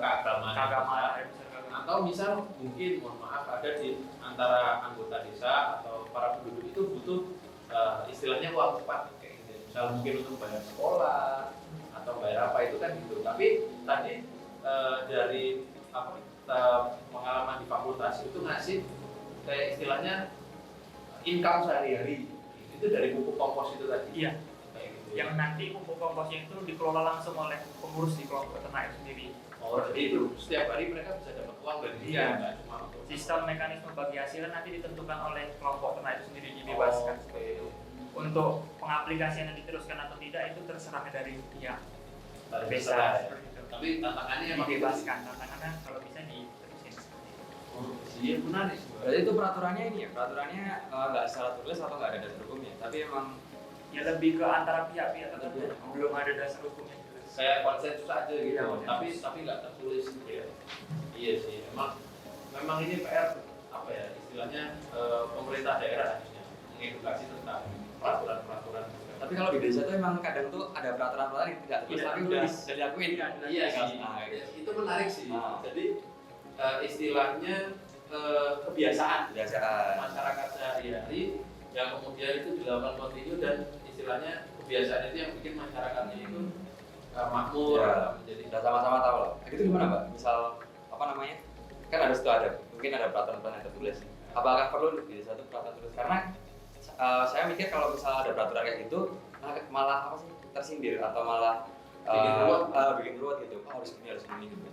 [SPEAKER 1] keagamaan, atau misal mungkin mohon maaf ada di antara anggota desa atau para penduduk itu butuh istilahnya uang cepat kayak gitu. Misal mungkin untuk bayar sekolah atau bayar apa itu kan gitu. Tapi tadi dari pengalaman di fakultas itu ngasih kayak istilahnya income sehari-hari itu dari pupuk kompos itu tadi.
[SPEAKER 4] Iya.
[SPEAKER 1] Kayak gitu.
[SPEAKER 4] Yang nanti pupuk komposnya itu dikelola langsung oleh pengurus di kelompok peternak itu sendiri.
[SPEAKER 1] Oh, jadi itu setiap hari mereka bisa dapat uang dari
[SPEAKER 4] Iya.
[SPEAKER 1] nggak cuma untuk
[SPEAKER 4] Sistem mekanisme bagi hasilnya nanti ditentukan oleh kelompok peternak itu sendiri, dibebaskan.
[SPEAKER 1] Oh, oke.
[SPEAKER 4] Untuk pengaplikasian yang diteruskan atau tidak itu terserah dari pihak
[SPEAKER 1] Dari
[SPEAKER 4] desa.
[SPEAKER 1] desa.
[SPEAKER 4] Seperti itu.
[SPEAKER 1] Tapi tantangannya emang
[SPEAKER 4] Dibebaskan, tantangannya kalau bisa diterusin seperti itu.
[SPEAKER 1] Oh, iya menarik sih.
[SPEAKER 3] Berarti itu peraturannya ini ya, peraturannya nggak secara tulis atau nggak ada dasar hukumnya, tapi emang
[SPEAKER 4] Ya lebih ke antara pihak-pihak tertentu,
[SPEAKER 3] Iya.
[SPEAKER 4] belum ada dasar hukumnya jelas.
[SPEAKER 1] Kayak konsensus aja gitu,
[SPEAKER 4] Iya,
[SPEAKER 1] tapi nggak tertulis gitu ya. Iya sih, memang ini PR apa ya istilahnya pemerintah daerah harusnya mengedukasi tentang peraturan-peraturan.
[SPEAKER 3] tapi kalau di desa tuh emang kadang tuh ada peraturan-peraturan yang tidak tulis
[SPEAKER 4] Tidak
[SPEAKER 3] tapi
[SPEAKER 4] tulis.
[SPEAKER 3] udah dilakuin kan.
[SPEAKER 1] Iya sih,
[SPEAKER 3] Nah, gitu.
[SPEAKER 1] itu menarik sih.
[SPEAKER 3] Ah.
[SPEAKER 1] Jadi istilahnya kebiasaan
[SPEAKER 3] Kebiasaan.
[SPEAKER 1] masyarakat sehari-hari yang kemudian itu dilakukan kontinu dan istilahnya kebiasaan itu yang bikin masyarakatnya itu makmur
[SPEAKER 3] Ya.
[SPEAKER 1] menjadi
[SPEAKER 3] Udah sama-sama tahu lah. Itu gimana Mbak? Misal apa namanya? Kan harus tuh ada, mungkin ada peraturan-peraturan yang tertulis. Apakah perlu di desa itu peraturan tertulis? Karena saya mikir kalau misal ada peraturan kayak gitu malah apa sih tersindir atau malah bikin ruwet gitu. Oh, harus gini gitu.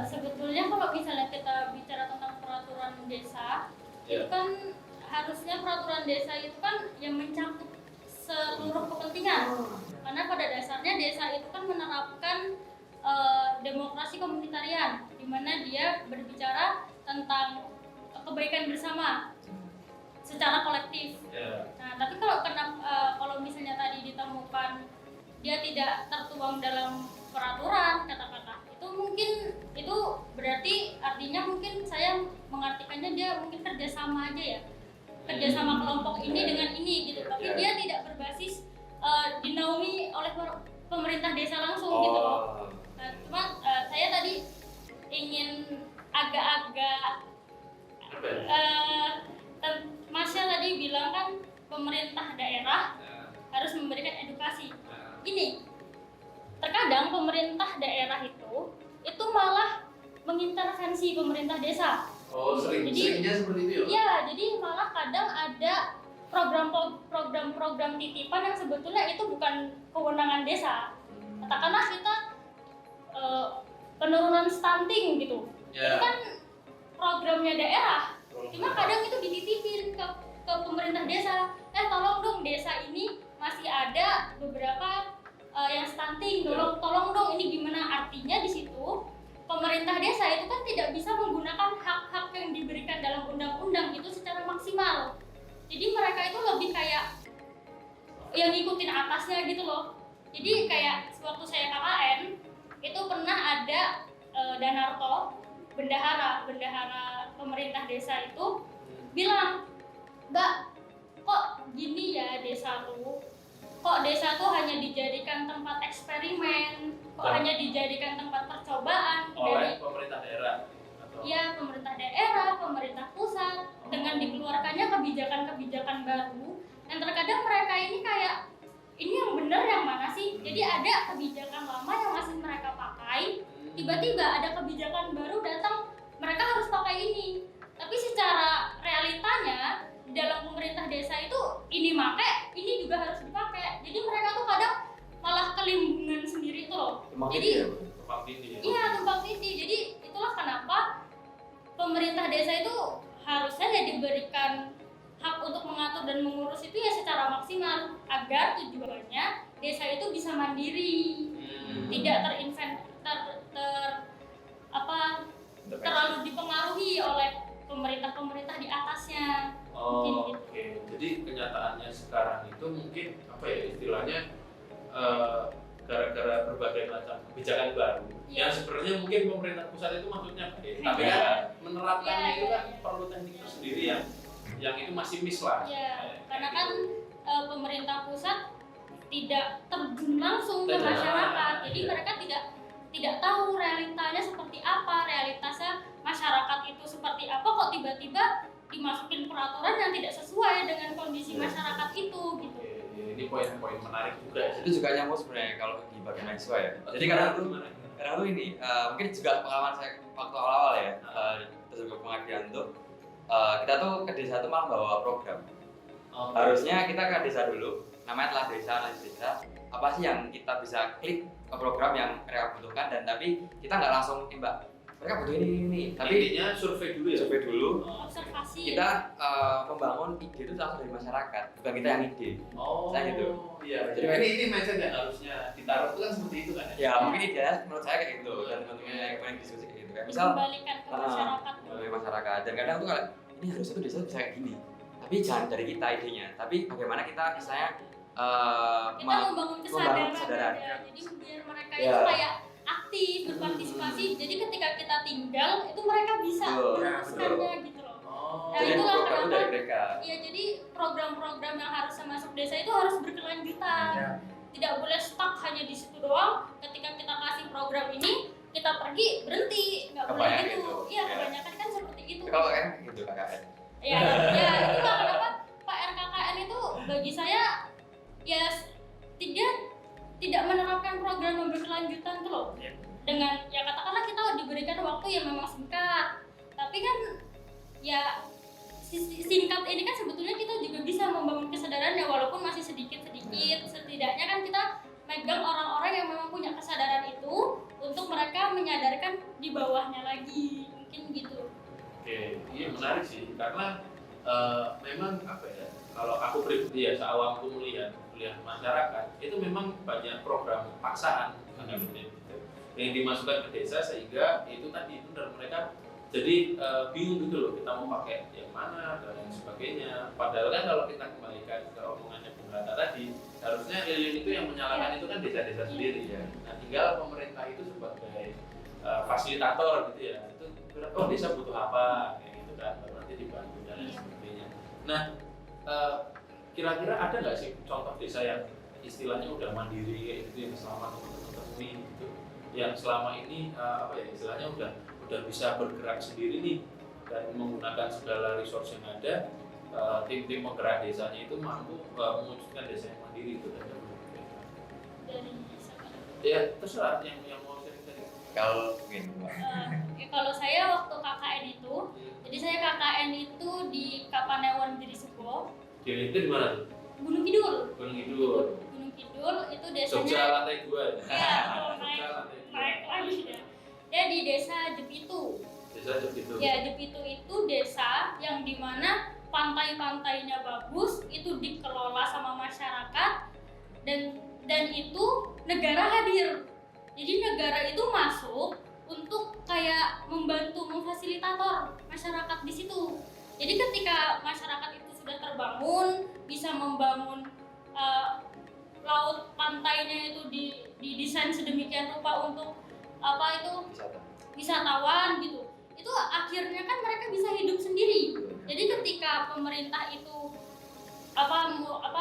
[SPEAKER 2] Sebetulnya kalau misalnya kita bicara tentang peraturan desa, itu kan harusnya peraturan desa itu kan yang mencakup seluruh kepentingan. Karena pada dasarnya desa itu kan menerapkan demokrasi komunitarian, di mana dia berbicara tentang kebaikan bersama secara kolektif. Nah, tapi kalau misalnya tadi ditemukan dia tidak tertuang dalam peraturan kata-kata, itu berarti artinya mungkin saya mengartikannya dia mungkin kerjasama aja ya, kerjasama kelompok ini dengan ini gitu, tapi dia tidak berbasis dinaungi oleh pemerintah desa langsung gitu loh. Nah, cuma saya tadi ingin agak-agak Masya tadi bilang kan pemerintah daerah harus memberikan edukasi. Gini, terkadang pemerintah daerah itu malah mengintervensi pemerintah desa.
[SPEAKER 1] Oh, seringnya seperti itu ya?
[SPEAKER 2] Iya, jadi malah kadang ada program-program titipan yang sebetulnya itu bukan kewenangan desa. Katakanlah kita penurunan stunting gitu, itu kan programnya daerah. Cuma kadang itu dititipin ke pemerintah desa. Tolong dong desa ini masih ada beberapa yang stunting, tolong dong ini gimana. Artinya di situ pemerintah desa itu kan tidak bisa menggunakan hak-hak yang diberikan dalam undang-undang itu secara maksimal. Jadi mereka itu lebih kayak yang ngikutin atasnya gitu loh. Jadi kayak waktu saya KKN itu pernah ada Danarto, bendahara pemerintah desa itu bilang, "Mbak, kok gini ya desa tuh? Kok desa tuh hanya dijadikan tempat eksperimen, kok hanya dijadikan tempat percobaan
[SPEAKER 1] oleh pemerintah daerah?"
[SPEAKER 2] Iya, pemerintah daerah, pemerintah pusat, dengan dikeluarkannya kebijakan-kebijakan baru, yang terkadang mereka ini kayak, ini yang benar yang mana sih? Jadi ada kebijakan lama yang masih mereka pakai, tiba-tiba ada kebijakan baru datang, mereka harus pakai ini. Tapi secara realitanya di dalam pemerintah desa itu ini make, ini juga harus dipakai. Jadi mereka tuh kadang malah kelimbungan sendiri tuh loh.
[SPEAKER 1] Tumpang tindih.
[SPEAKER 2] Iya, tumpang tindih. Jadi itulah kenapa pemerintah desa itu harusnya ya diberikan hak untuk mengatur dan mengurus itu ya secara maksimal, agar tujuannya desa itu bisa mandiri, tidak terlalu dipengaruhi oleh pemerintah di atasnya.
[SPEAKER 1] Oh, oke. Jadi kenyataannya sekarang itu mungkin apa ya istilahnya gara-gara berbagai macam kebijakan baru yang sebenarnya mungkin pemerintah pusat itu maksudnya baik, tapi kan menerapkannya itu kan perlu teknik tersendiri yang itu masih miss lah.
[SPEAKER 2] Karena kan pemerintah pusat tidak terjun langsung ke masyarakat, jadi mereka tidak tahu realitanya seperti apa, realitasnya masyarakat itu seperti apa, kok tiba-tiba dimasukin peraturan yang tidak sesuai dengan kondisi masyarakat itu gitu.
[SPEAKER 1] Ini poin-poin menarik juga.
[SPEAKER 3] Itu juga nyambung sebenarnya kalau di bagian mahasiswa ya. Jadi kadang tuh ini mungkin juga pengalaman saya waktu awal-awal ya, terus juga pengabdian tuh kita tuh ke desa tuh malah bawa program. Harusnya kita ke desa dulu, namanya telah desa, apa sih yang kita bisa klik ke program yang mereka butuhkan, dan tapi kita nggak langsung mbak mereka butuh ini, tapi
[SPEAKER 1] intinya survei dulu.
[SPEAKER 2] Observasi.
[SPEAKER 3] Kita membangun ide itu langsung dari masyarakat, bukan kita yang ide.
[SPEAKER 1] Saya
[SPEAKER 3] gitu.
[SPEAKER 1] Iya. Jadi ini mindset yang harusnya ditaruh itu kan seperti itu kan?
[SPEAKER 3] Ya mungkin idealnya menurut saya kayak gitu, dan teman-teman yang kemarin diskusi kayak gitu. Kayak misal
[SPEAKER 2] kembalikan ke masyarakat.
[SPEAKER 3] Masyarakat, dan kadang tuh kalau ini harusnya tuh desa bisa kayak gini, tapi jangan dari kita idenya, tapi bagaimana kita misalnya
[SPEAKER 2] kita membangun kesadaran. Ya. Jadi biar mereka itu kayak aktif berpartisipasi. Jadi ketika kita tinggal itu mereka bisa meneruskannya gitu loh. Nah,
[SPEAKER 3] jadi
[SPEAKER 2] itulah
[SPEAKER 3] program
[SPEAKER 2] kenapa.
[SPEAKER 3] dari mereka.
[SPEAKER 2] Iya, jadi program-program yang harusnya masuk desa itu harus berkelanjutan. Tidak boleh stuck hanya di situ doang. Ketika kita kasih program ini, kita pergi berhenti, nggak boleh gitu. Iya, kebanyakan kan seperti itu.
[SPEAKER 3] Kalau KKN gitu KKN.
[SPEAKER 2] Ya, itulah kenapa Pak RKKN itu bagi saya ya tidak menerapkan program yang berkelanjutan tuh loh. Dengan ya katakanlah kita diberikan waktu yang memang singkat, tapi kan ya singkat ini kan sebetulnya kita juga bisa membangun kesadaran ya, walaupun masih sedikit-sedikit. Setidaknya kan kita megang orang-orang yang memang punya kesadaran itu untuk mereka menyadarkan di bawahnya lagi, mungkin gitu.
[SPEAKER 1] Oke, iya menarik sih, karena memang apa ya, kalau aku pribadi ya seawamku melihat masyarakat itu memang banyak program paksaan yang dimasukkan ke desa, sehingga itu tadi benar mereka jadi bingung gitu loh, kita mau pakai yang mana dan lain sebagainya. Padahal kan kalau kita kembalikan ke omongannya Bung Rata tadi, harusnya lilin itu yang menyalakan itu kan desa-desa sendiri ya. Nah tinggal pemerintah itu sebagai fasilitator gitu ya, itu oh desa butuh apa kayak gitu kan, baru nanti dibantu dan lain sebagainya. Nah kira-kira ada nggak sih contoh desa yang istilahnya udah mandiri kayak gitu, yang selama teman-teman temui gitu, yang selama ini apa ya istilahnya udah bisa bergerak sendiri nih dan menggunakan segala resource yang ada, tim-tim penggerak desanya itu mampu mewujudkan desa yang mandiri itu dan
[SPEAKER 2] Dari desa.
[SPEAKER 1] Ya terserah yang mau sharing tadi.
[SPEAKER 3] Kalau mungkin
[SPEAKER 2] Kalau saya waktu KKN itu, jadi saya KKN itu di Kapanewon Dirisuko.
[SPEAKER 1] Jadi itu di mana tuh?
[SPEAKER 2] Gunung Kidul.
[SPEAKER 1] Gunung Kidul.
[SPEAKER 2] Gunung Kidul itu desanya.
[SPEAKER 1] Jogja lantai 2 ya.
[SPEAKER 2] Iya, naik lagi ya. Dia di desa Jepitu.
[SPEAKER 1] Desa Jepitu.
[SPEAKER 2] Ya, Jepitu itu desa yang dimana pantai-pantainya bagus, itu dikelola sama masyarakat, dan itu negara hadir. Jadi negara itu masuk untuk kayak membantu memfasilitator masyarakat di situ. Jadi ketika masyarakat itu sudah terbangun, bisa membangun laut pantainya itu didesain sedemikian rupa untuk apa itu wisatawan gitu. Itu akhirnya kan mereka bisa hidup sendiri. Jadi ketika pemerintah itu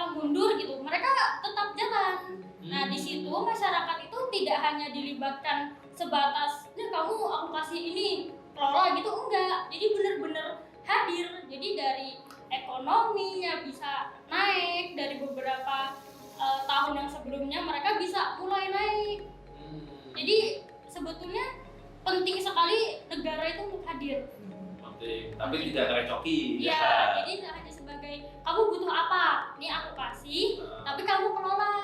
[SPEAKER 2] mundur gitu, mereka tetap jalan. Nah di situ masyarakat itu tidak hanya dilibatkan sebatas, nih kamu aku kasih ini kelola gitu, enggak. Jadi benar-benar hadir. Jadi dari ekonominya bisa naik, dari beberapa tahun yang sebelumnya mereka bisa mulai naik. Jadi sebetulnya penting sekali negara itu untuk hadir.
[SPEAKER 1] Penting, tapi tidak ngerecoki.
[SPEAKER 2] Iya, jadi tidak hanya sebagai kamu butuh apa, nih aku kasih, tapi kamu kelola.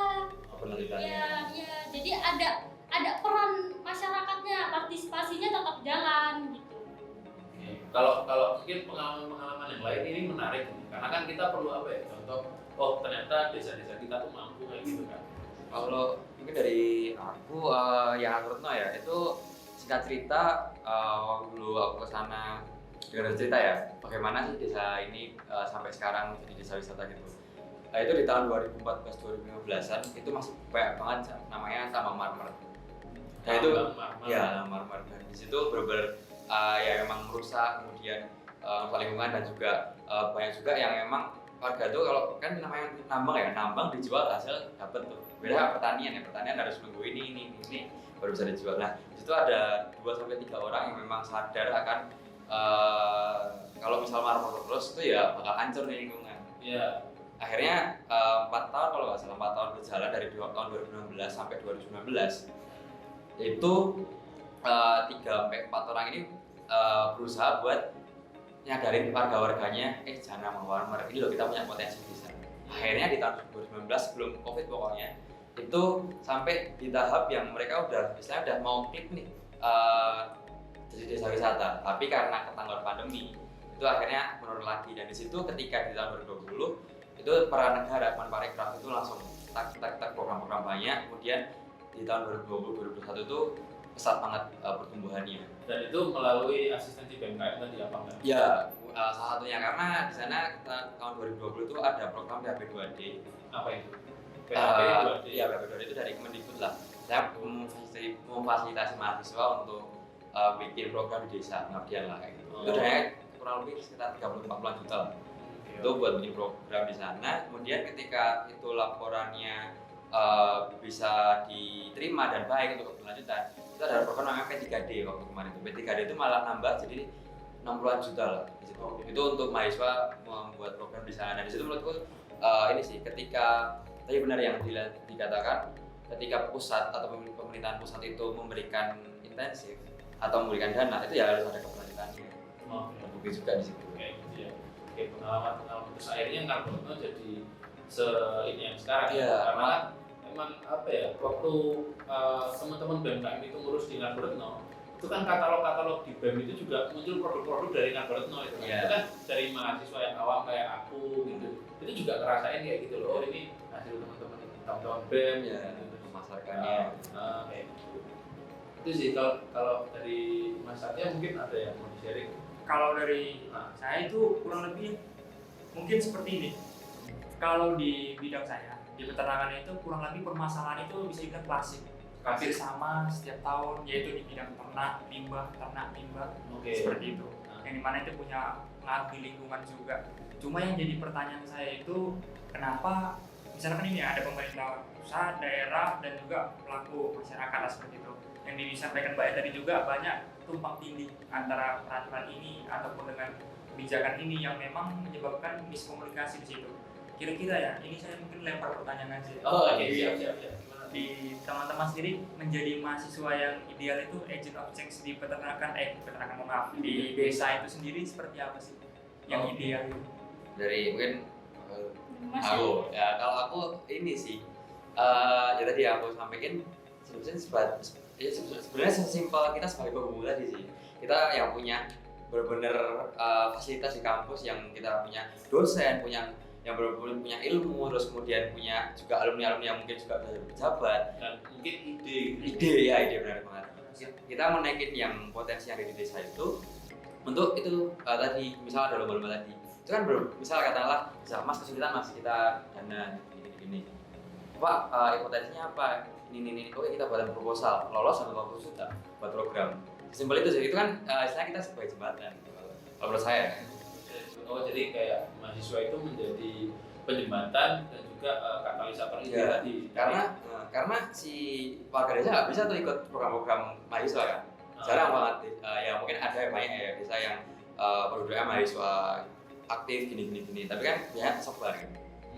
[SPEAKER 2] Iya, jadi ada peran masyarakatnya, partisipasinya tetap jalan gitu.
[SPEAKER 1] Kalau mungkin pengalaman yang lain ini menarik nih, karena kan kita perlu apa ya, contoh, oh ternyata desa-desa kita tuh mampu kayak gitu kan.
[SPEAKER 3] Kalau mungkin dari aku yang aku Retno ya, itu singkat cerita waktu dulu aku ke sana dengar cerita ya bagaimana sih desa ini sampai sekarang jadi desa wisata gitu. Itu di tahun 2014-2015an itu masih banyak banget namanya tambang marmer. Dan itu ya marmer, dan di situ benar-benar ya emang merusak, kemudian lingkungan, dan juga banyak juga yang emang warga tuh kalau kan namanya nambang dijual hasil dapat tuh. Beda pertanian harus nunggu ini baru bisa dijual. Nah, di situ ada 2-3 orang yang memang sadar akan kalau misal marmer terus itu ya bakal hancur nih lingkungan.
[SPEAKER 1] Iya.
[SPEAKER 3] Akhirnya 4 tahun kalau nggak salah 4 tahun berjalan dari tahun 2016 sampai 2019 itu 3-4 orang ini berusaha buat nyadarin warga-warganya jangan nambang marmer, ini loh kita punya potensi di sana. Akhirnya di tahun 2019 sebelum Covid pokoknya itu sampai di tahap yang mereka udah mau klik nih jadi desa wisata, tapi karena ketanggal pandemi itu akhirnya menurun lagi. Dan di situ ketika di tahun 2020 itu peran negara Kemenparekraf itu langsung tak program-program banyak, kemudian di tahun 2020-2021 itu pesat banget pertumbuhannya.
[SPEAKER 1] Dan itu melalui asistensi BMKM tadi apa enggak?
[SPEAKER 3] Ya, salah satunya karena di sana tahun 2020 itu ada program PHP 2D.
[SPEAKER 1] Apa itu? PHP 2D?
[SPEAKER 3] Iya, PHP 2D itu dari Kemendikbud lah. Saya memfasilitasi mahasiswa untuk bikin program di desa, pengabdian lah kayak gitu. Itu dananya kurang lebih sekitar 30-40 juta lah. Itu buat bikin program di sana. Kemudian ketika itu laporannya bisa diterima dan baik untuk keberlanjutan, itu ada program namanya P3D waktu kemarin itu. P3D itu malah nambah jadi 60-an juta lah di situ. Itu untuk mahasiswa membuat program di sana. Dan di situ menurutku ini sih, ketika tadi benar yang dikatakan, ketika pusat atau pemerintahan pusat itu memberikan intensif atau memberikan dana, itu ya harus ada keberlanjutannya. Terbukti juga di situ.
[SPEAKER 1] Kayak gitu ya. Oke, pengalaman terus akhirnya Ngargoretno jadi ini yang sekarang.
[SPEAKER 3] Iya.
[SPEAKER 1] Karena emang apa ya, waktu teman-teman BMKM itu ngurus di Ngargoretno, itu kan katalog-katalog di BEM itu juga muncul produk-produk dari Ngargoretno itu.
[SPEAKER 3] Yeah.
[SPEAKER 1] Itu kan dari mahasiswa yang awam kayak aku gitu. Itu juga ngerasain kayak gitu loh. Oh, ini hasil teman-teman BEM
[SPEAKER 3] Ya,
[SPEAKER 1] gitu.
[SPEAKER 3] memasarkannya.
[SPEAKER 1] Kayak gitu. Itu sih kalau dari Mas Satya mungkin ada yang mau di-sharing.
[SPEAKER 4] Kalau dari saya itu kurang lebih mungkin seperti ini. Kalau di bidang saya, di peternakan itu kurang lebih permasalahan itu bisa dibilang klasik. Hampir sama setiap tahun, yaitu di bidang ternak limbah. Seperti itu. Yang dimana itu punya pengaruh di lingkungan juga. Cuma yang jadi pertanyaan saya itu, kenapa misalkan ini ada pemerintah pusat, daerah, dan juga pelaku masyarakat lah seperti itu. Yang disampaikan Mbak tadi juga banyak tumpang tindih antara peraturan ini ataupun dengan kebijakan ini yang memang menyebabkan miskomunikasi di situ. Kira-kira ya, ini saya mungkin lempar pertanyaan aja.
[SPEAKER 1] Siap.
[SPEAKER 4] Di teman-teman sendiri menjadi mahasiswa yang ideal itu agent of change di di desa itu sendiri seperti apa sih yang ideal itu?
[SPEAKER 3] Dari mungkin
[SPEAKER 2] Mas,
[SPEAKER 3] aku ya, kalau aku ini sih ya tadi aku sampaikan sebenarnya sesimpel kita sebagai pemula tadi sih, kita yang punya benar-benar fasilitas di kampus, yang kita punya dosen, yang benar-benar punya ilmu, terus kemudian punya juga alumni yang mungkin juga bisa jadi pejabat
[SPEAKER 1] Dan mungkin ide
[SPEAKER 3] benar banget. Kita mau naikin yang potensi yang ada di desa itu untuk itu tadi misal ada lomba-lomba tadi itu kan misal katakanlah Mas kesulitan Mas, kita dana gini Pak, potensinya apa ini oke, kita buat proposal, lolos sampai 50 juta buat program. Simpel itu sih, itu kan istilahnya kita sebagai jembatan kalau menurut saya.
[SPEAKER 1] jadi kayak mahasiswa itu menjadi penjembatan dan juga katalisator ide
[SPEAKER 3] Ya,
[SPEAKER 1] tadi.
[SPEAKER 3] karena si warga desa nggak bisa tuh ikut program-program mahasiswa kan, jarang banget. Ya mungkin ada banyak ya desa yang penduduknya mahasiswa aktif gini, tapi kan ya sebar gitu.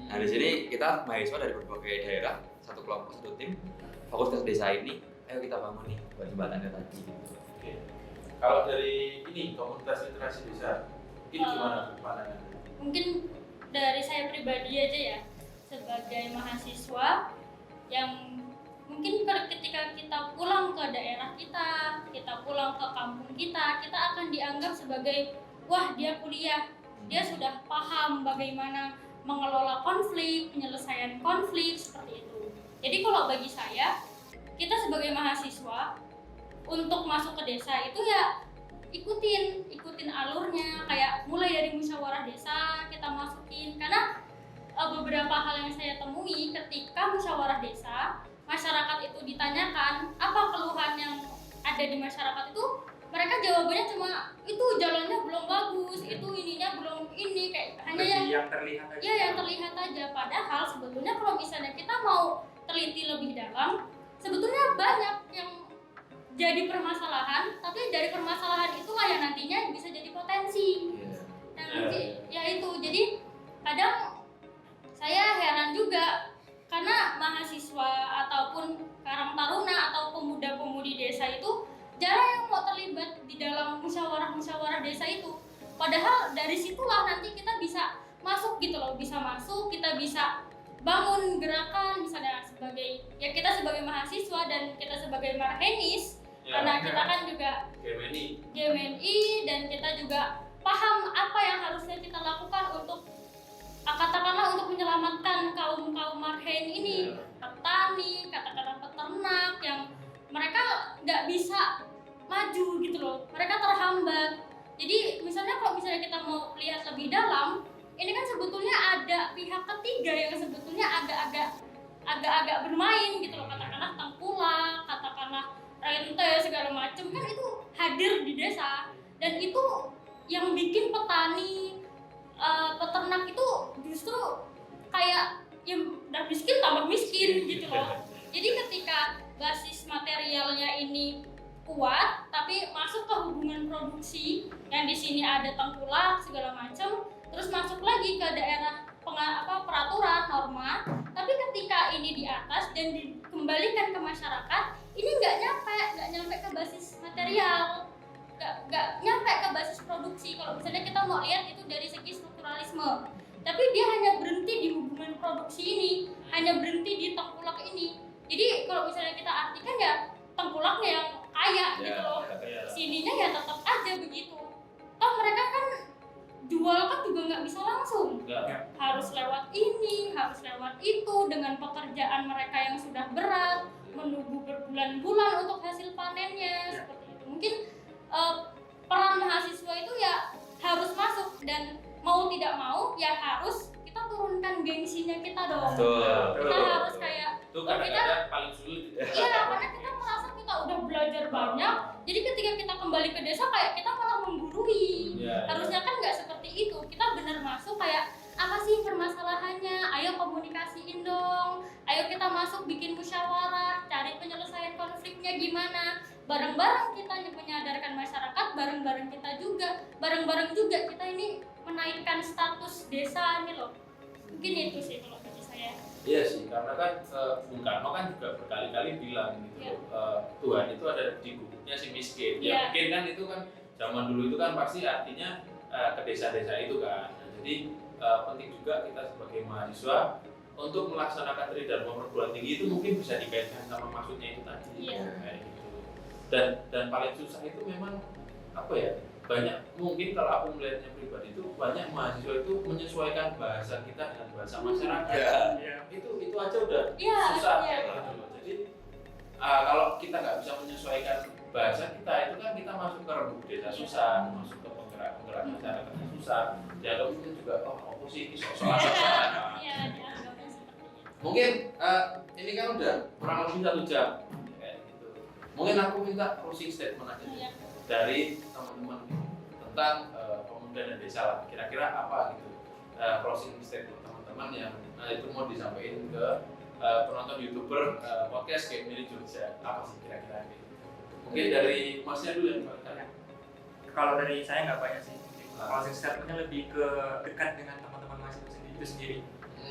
[SPEAKER 3] Nah di sini kita mahasiswa dari berbagai daerah, satu kelompok, satu tim, fokus ke desa ini, ayo kita bangun nih buat jembatannya tadi.
[SPEAKER 1] Oke. Kalau dari ini komunitas literasi desa, mungkin gimana pandangan?
[SPEAKER 2] mungkin dari saya pribadi aja ya, sebagai mahasiswa yang mungkin ketika kita pulang ke daerah kita pulang ke kampung kita akan dianggap sebagai wah dia kuliah, dia sudah paham bagaimana mengelola konflik, penyelesaian konflik seperti itu. Jadi kalau bagi saya, kita sebagai mahasiswa untuk masuk ke desa itu ya ikutin alurnya, kayak mulai dari musyawarah desa kita masukin, karena beberapa hal yang saya temui ketika musyawarah desa, masyarakat itu ditanyakan apa keluhan yang ada di masyarakat itu, mereka jawabannya cuma itu jalannya belum bagus, itu ininya belum ini, kayak hanya
[SPEAKER 4] yang terlihat aja.
[SPEAKER 2] Ya yang terlihat aja. Padahal sebetulnya kalau misalnya kita mau teliti lebih dalam, sebetulnya banyak yang jadi permasalahan, tapi dari permasalahan itulah yang nantinya bisa jadi potensi. Nah, ya itu. Jadi kadang saya heran juga karena mahasiswa ataupun karang taruna atau pemuda-pemudi desa itu jarang yang mau terlibat di dalam musyawarah desa itu. Padahal dari situlah nanti kita bisa masuk gitu loh, kita bisa bangun gerakan misalnya sebagai ya kita sebagai mahasiswa dan kita sebagai marhenis ya, karena kita kan juga GMNI dan kita juga paham apa yang harusnya kita lakukan untuk katakanlah untuk menyelamatkan kaum marhen ini, petani, katakanlah peternak yang mereka nggak bisa maju gitu loh, mereka terhambat. Jadi misalnya kalau misalnya kita mau lihat lebih dalam, ini kan sebetulnya ada pihak ketiga yang sebetulnya agak-agak bermain gitu loh, katakanlah tengkulak, katakanlah rente segala macam kan itu hadir di desa, dan itu yang bikin petani peternak itu justru kayak yang udah miskin tambah miskin gitu loh. Jadi ketika basis materialnya ini kuat tapi masuk ke hubungan produksi yang di sini ada tengkulak segala macam, terus masuk lagi ke daerah peraturan norma, tapi ketika ini di atas dan dikembalikan ke masyarakat, ini nggak nyampe ke basis material, nggak nyampe ke basis produksi. Kalau misalnya kita mau lihat itu dari segi strukturalisme, tapi dia hanya berhenti di hubungan produksi ini, hanya berhenti di tengkulak ini. Jadi kalau misalnya kita artikan ya tengkulaknya yang kaya gitu loh, sininya ya tetap aja begitu. Toh mereka kan jual kan juga nggak bisa langsung, harus lewat ini, harus lewat itu, dengan pekerjaan mereka yang sudah berat, menunggu berbulan-bulan untuk hasil panennya seperti itu. Mungkin peran mahasiswa itu ya harus masuk, dan mau tidak mau ya harus kita turunkan gengsinya kita dong. Kita harus kayak
[SPEAKER 1] itu kadang-kadang paling sulit.
[SPEAKER 2] Iya, karena kita merasa kita udah belajar banyak, jadi ketika kita kembali ke desa kayak kita malah menggurui. Harusnya kan nggak seperti itu. Kita benar masuk kayak apa sih permasalahannya, ayo komunikasiin dong, ayo kita masuk bikin musyawarah, cari penyelesaian konfliknya gimana, bareng-bareng kita menyadarkan masyarakat, bareng-bareng juga kita ini menaikkan status desa ini loh. Mungkin itu sih kalau bagi saya.
[SPEAKER 1] Iya sih, karena kan Bung Karno kan juga berkali-kali bilang gitu Tuhan itu ada di gugupnya si miskin. Ya mungkin kan itu kan zaman dulu itu kan pasti artinya ke desa-desa itu kan. Nah, jadi penting juga kita sebagai mahasiswa untuk melaksanakan tri dan perguruan tinggi itu mungkin bisa dikaitkan sama maksudnya itu tadi. Kayak gitu. Dan paling susah itu memang apa ya? Banyak mungkin kalau aku melihatnya pribadi itu banyak mahasiswa itu menyesuaikan bahasa kita dengan bahasa masyarakat. Itu aja udah susah gitu loh. Jadi kalau kita nggak bisa menyesuaikan bahasa kita, itu kan kita masuk ke rembuk desa susah, masuk ke penggerak masyarakatnya susah. Ya mungkin juga oposisi soal mungkin ini kan udah kurang lebih 1 jam kayak gitu. Mungkin aku minta closing statement aja dari teman-teman tentang pemuda dan desa lah. Kira-kira apa gitu closing statement teman-teman yang itu mau disampaikan ke penonton YouTuber podcast kayak Mili Jogja, apa sih kira-kira gitu? Mungkin dari Masnya dulu yang paling.
[SPEAKER 4] Kalau dari saya nggak banyak sih. Closing statementnya lebih ke dekat dengan teman-teman mahasiswa itu sendiri.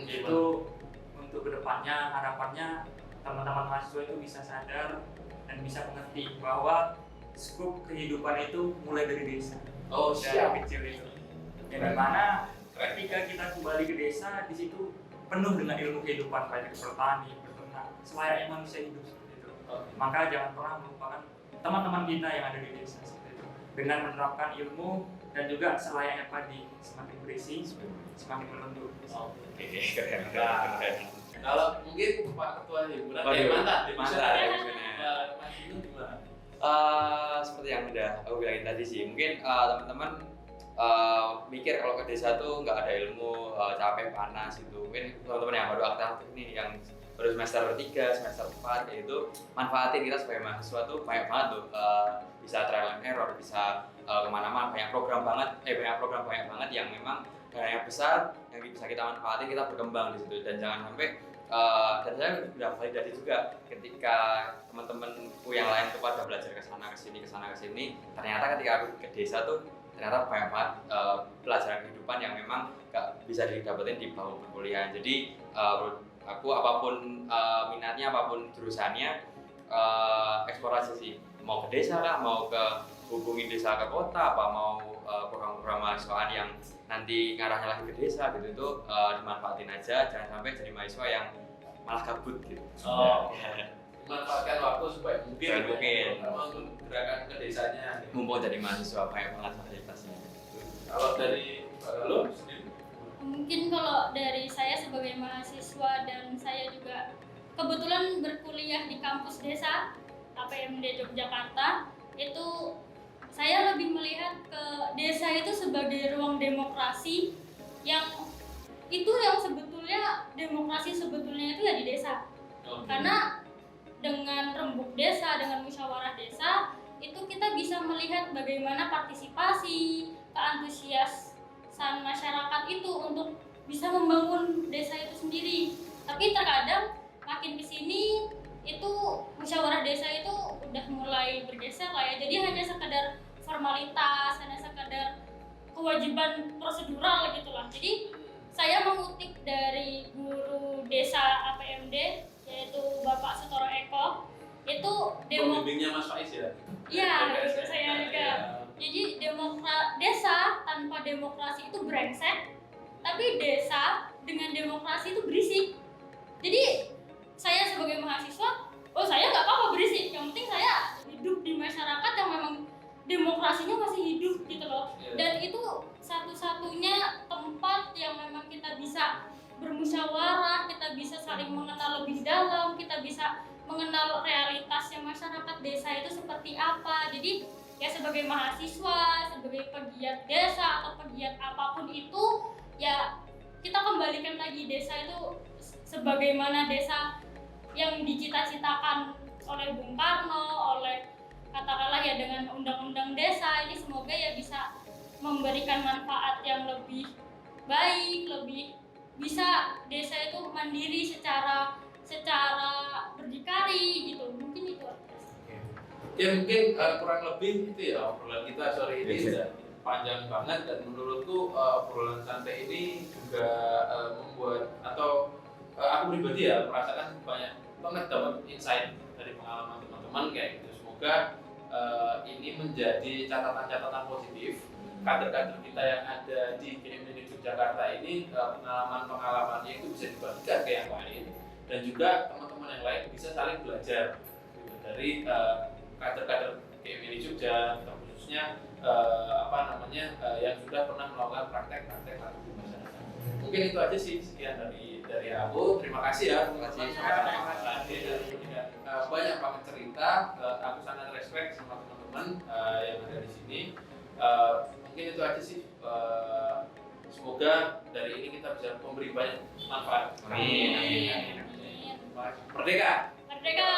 [SPEAKER 4] Itu untuk kedepannya harapannya teman-teman mahasiswa itu bisa sadar dan bisa mengerti bahwa skup kehidupan itu mulai dari desa. Dari kecil itu. Yang dimana ketika kita kembali ke desa, di situ penuh dengan ilmu kehidupan, baik itu bertani, beternak, selayaknya manusia hidup seperti itu. Maka jangan pernah melupakan teman-teman kita yang ada di desa seperti itu. Dengan menerapkan ilmu dan juga selayaknya padi, semakin berisi semakin melendung.
[SPEAKER 3] Oke, keren.
[SPEAKER 1] Kalau mungkin Pak Ketua Himpunan
[SPEAKER 3] Waduh,
[SPEAKER 1] mantan
[SPEAKER 3] Mas
[SPEAKER 1] Inu gimana?
[SPEAKER 3] Seperti yang udah aku bilangin tadi sih, mungkin teman-teman mikir kalau ke desa tuh nggak ada ilmu, capek, panas gitu. Mungkin teman-teman yang baru aktif nih, yang baru semester 3, semester 4 kayak itu, manfaatin kita sebagai mahasiswa tuh banyak banget tuh, bisa trial and error, bisa kemana-mana, banyak program banyak banget yang memang dananya besar, yang bisa kita manfaatin, kita berkembang di situ. Dan jangan sampai dan saya udah validasi juga ketika teman-temanku yang lain tuh pada belajar ke sana ke sini, ternyata ketika aku ke desa tuh ternyata banyak banget pelajaran kehidupan yang memang gak bisa didapetin di bangku perkuliahan. Jadi menurut aku apapun minatnya, apapun jurusannya, eksplorasi sih, mau ke desa lah, mau ke hubungin desa ke kota, apa mau program-program mahasiswaan yang nanti ngarahnya lagi ke desa gitu, itu dimanfaatin aja, jangan sampai jadi mahasiswa yang malah kabut gitu.
[SPEAKER 1] Manfaatkan waktu sebaik mungkin.
[SPEAKER 3] Sebaik mungkin.
[SPEAKER 1] Untuk gerakan ke desanya.
[SPEAKER 3] Mumpung jadi mahasiswa banyak banget fasilitasnya.
[SPEAKER 1] Kalau dari lo sendiri?
[SPEAKER 2] Mungkin kalau dari saya sebagai mahasiswa dan saya juga kebetulan berkuliah di kampus desa APMD Yogyakarta, itu saya lebih melihat ke desa itu sebagai ruang demokrasi yang sebetulnya demokrasi sebetulnya itu ya di desa. Karena dengan rembuk desa, dengan musyawarah desa, itu kita bisa melihat bagaimana partisipasi, keantusiasan masyarakat itu untuk bisa membangun desa itu sendiri. Tapi terkadang makin kesini itu musyawarah desa itu udah mulai bergeser lah ya. Jadi hanya sekedar formalitas, hanya sekedar kewajiban prosedural gitu lah. Jadi saya mengutip dari guru desa APMD yaitu Bapak Sutoro Eko, itu
[SPEAKER 1] pembimbingnya Mas Faiz ya?
[SPEAKER 2] Iya, itu saya juga. Jadi desa tanpa demokrasi itu brengsek, tapi desa dengan demokrasi itu berisik. Jadi saya sebagai mahasiswa, saya nggak apa-apa berisik, yang penting saya hidup di masyarakat yang memang demokrasinya masih hidup gitu loh. Dan itu satu-satunya tempat yang memang kita bisa bermusyawarah, kita bisa saling mengenal lebih dalam, kita bisa mengenal realitasnya masyarakat desa itu seperti apa. Jadi ya sebagai mahasiswa, sebagai pegiat desa atau pegiat apapun itu, ya kita kembalikan lagi desa itu sebagaimana desa yang dicita-citakan oleh Bung Karno, oleh katakanlah ya dengan undang-undang desa ini, semoga ya bisa memberikan manfaat yang lebih baik, lebih bisa desa itu mandiri secara berdikari gitu. Mungkin itu aja.
[SPEAKER 1] Ya mungkin kurang lebih itu ya obrolan kita sore ini sudah panjang banget, dan menurutku obrolan santai ini juga membuat, atau aku pribadi ya merasakan banyak banget dapat insight dari pengalaman teman-teman kayak gitu. Semoga ini menjadi catatan-catatan positif kader-kader kita yang ada di GMD Yogyakarta ini, pengalaman-pengalamannya itu bisa dibagikan ke yang lain, dan juga teman-teman yang lain bisa saling belajar gitu, dari kader-kader GMD Jogja, khususnya yang sudah pernah melakukan praktek-praktek lalu di masyarakat. Mungkin itu aja sih, sekian dari aku. Terima kasih ya. Terima kasih banyak banget cerita. Aku sangat respect sama teman-teman yang ada di sini. Mungkin itu aja sih. Semoga dari ini kita bisa memberi banyak manfaat.
[SPEAKER 3] Amin.
[SPEAKER 1] Merdeka.
[SPEAKER 2] Merdeka.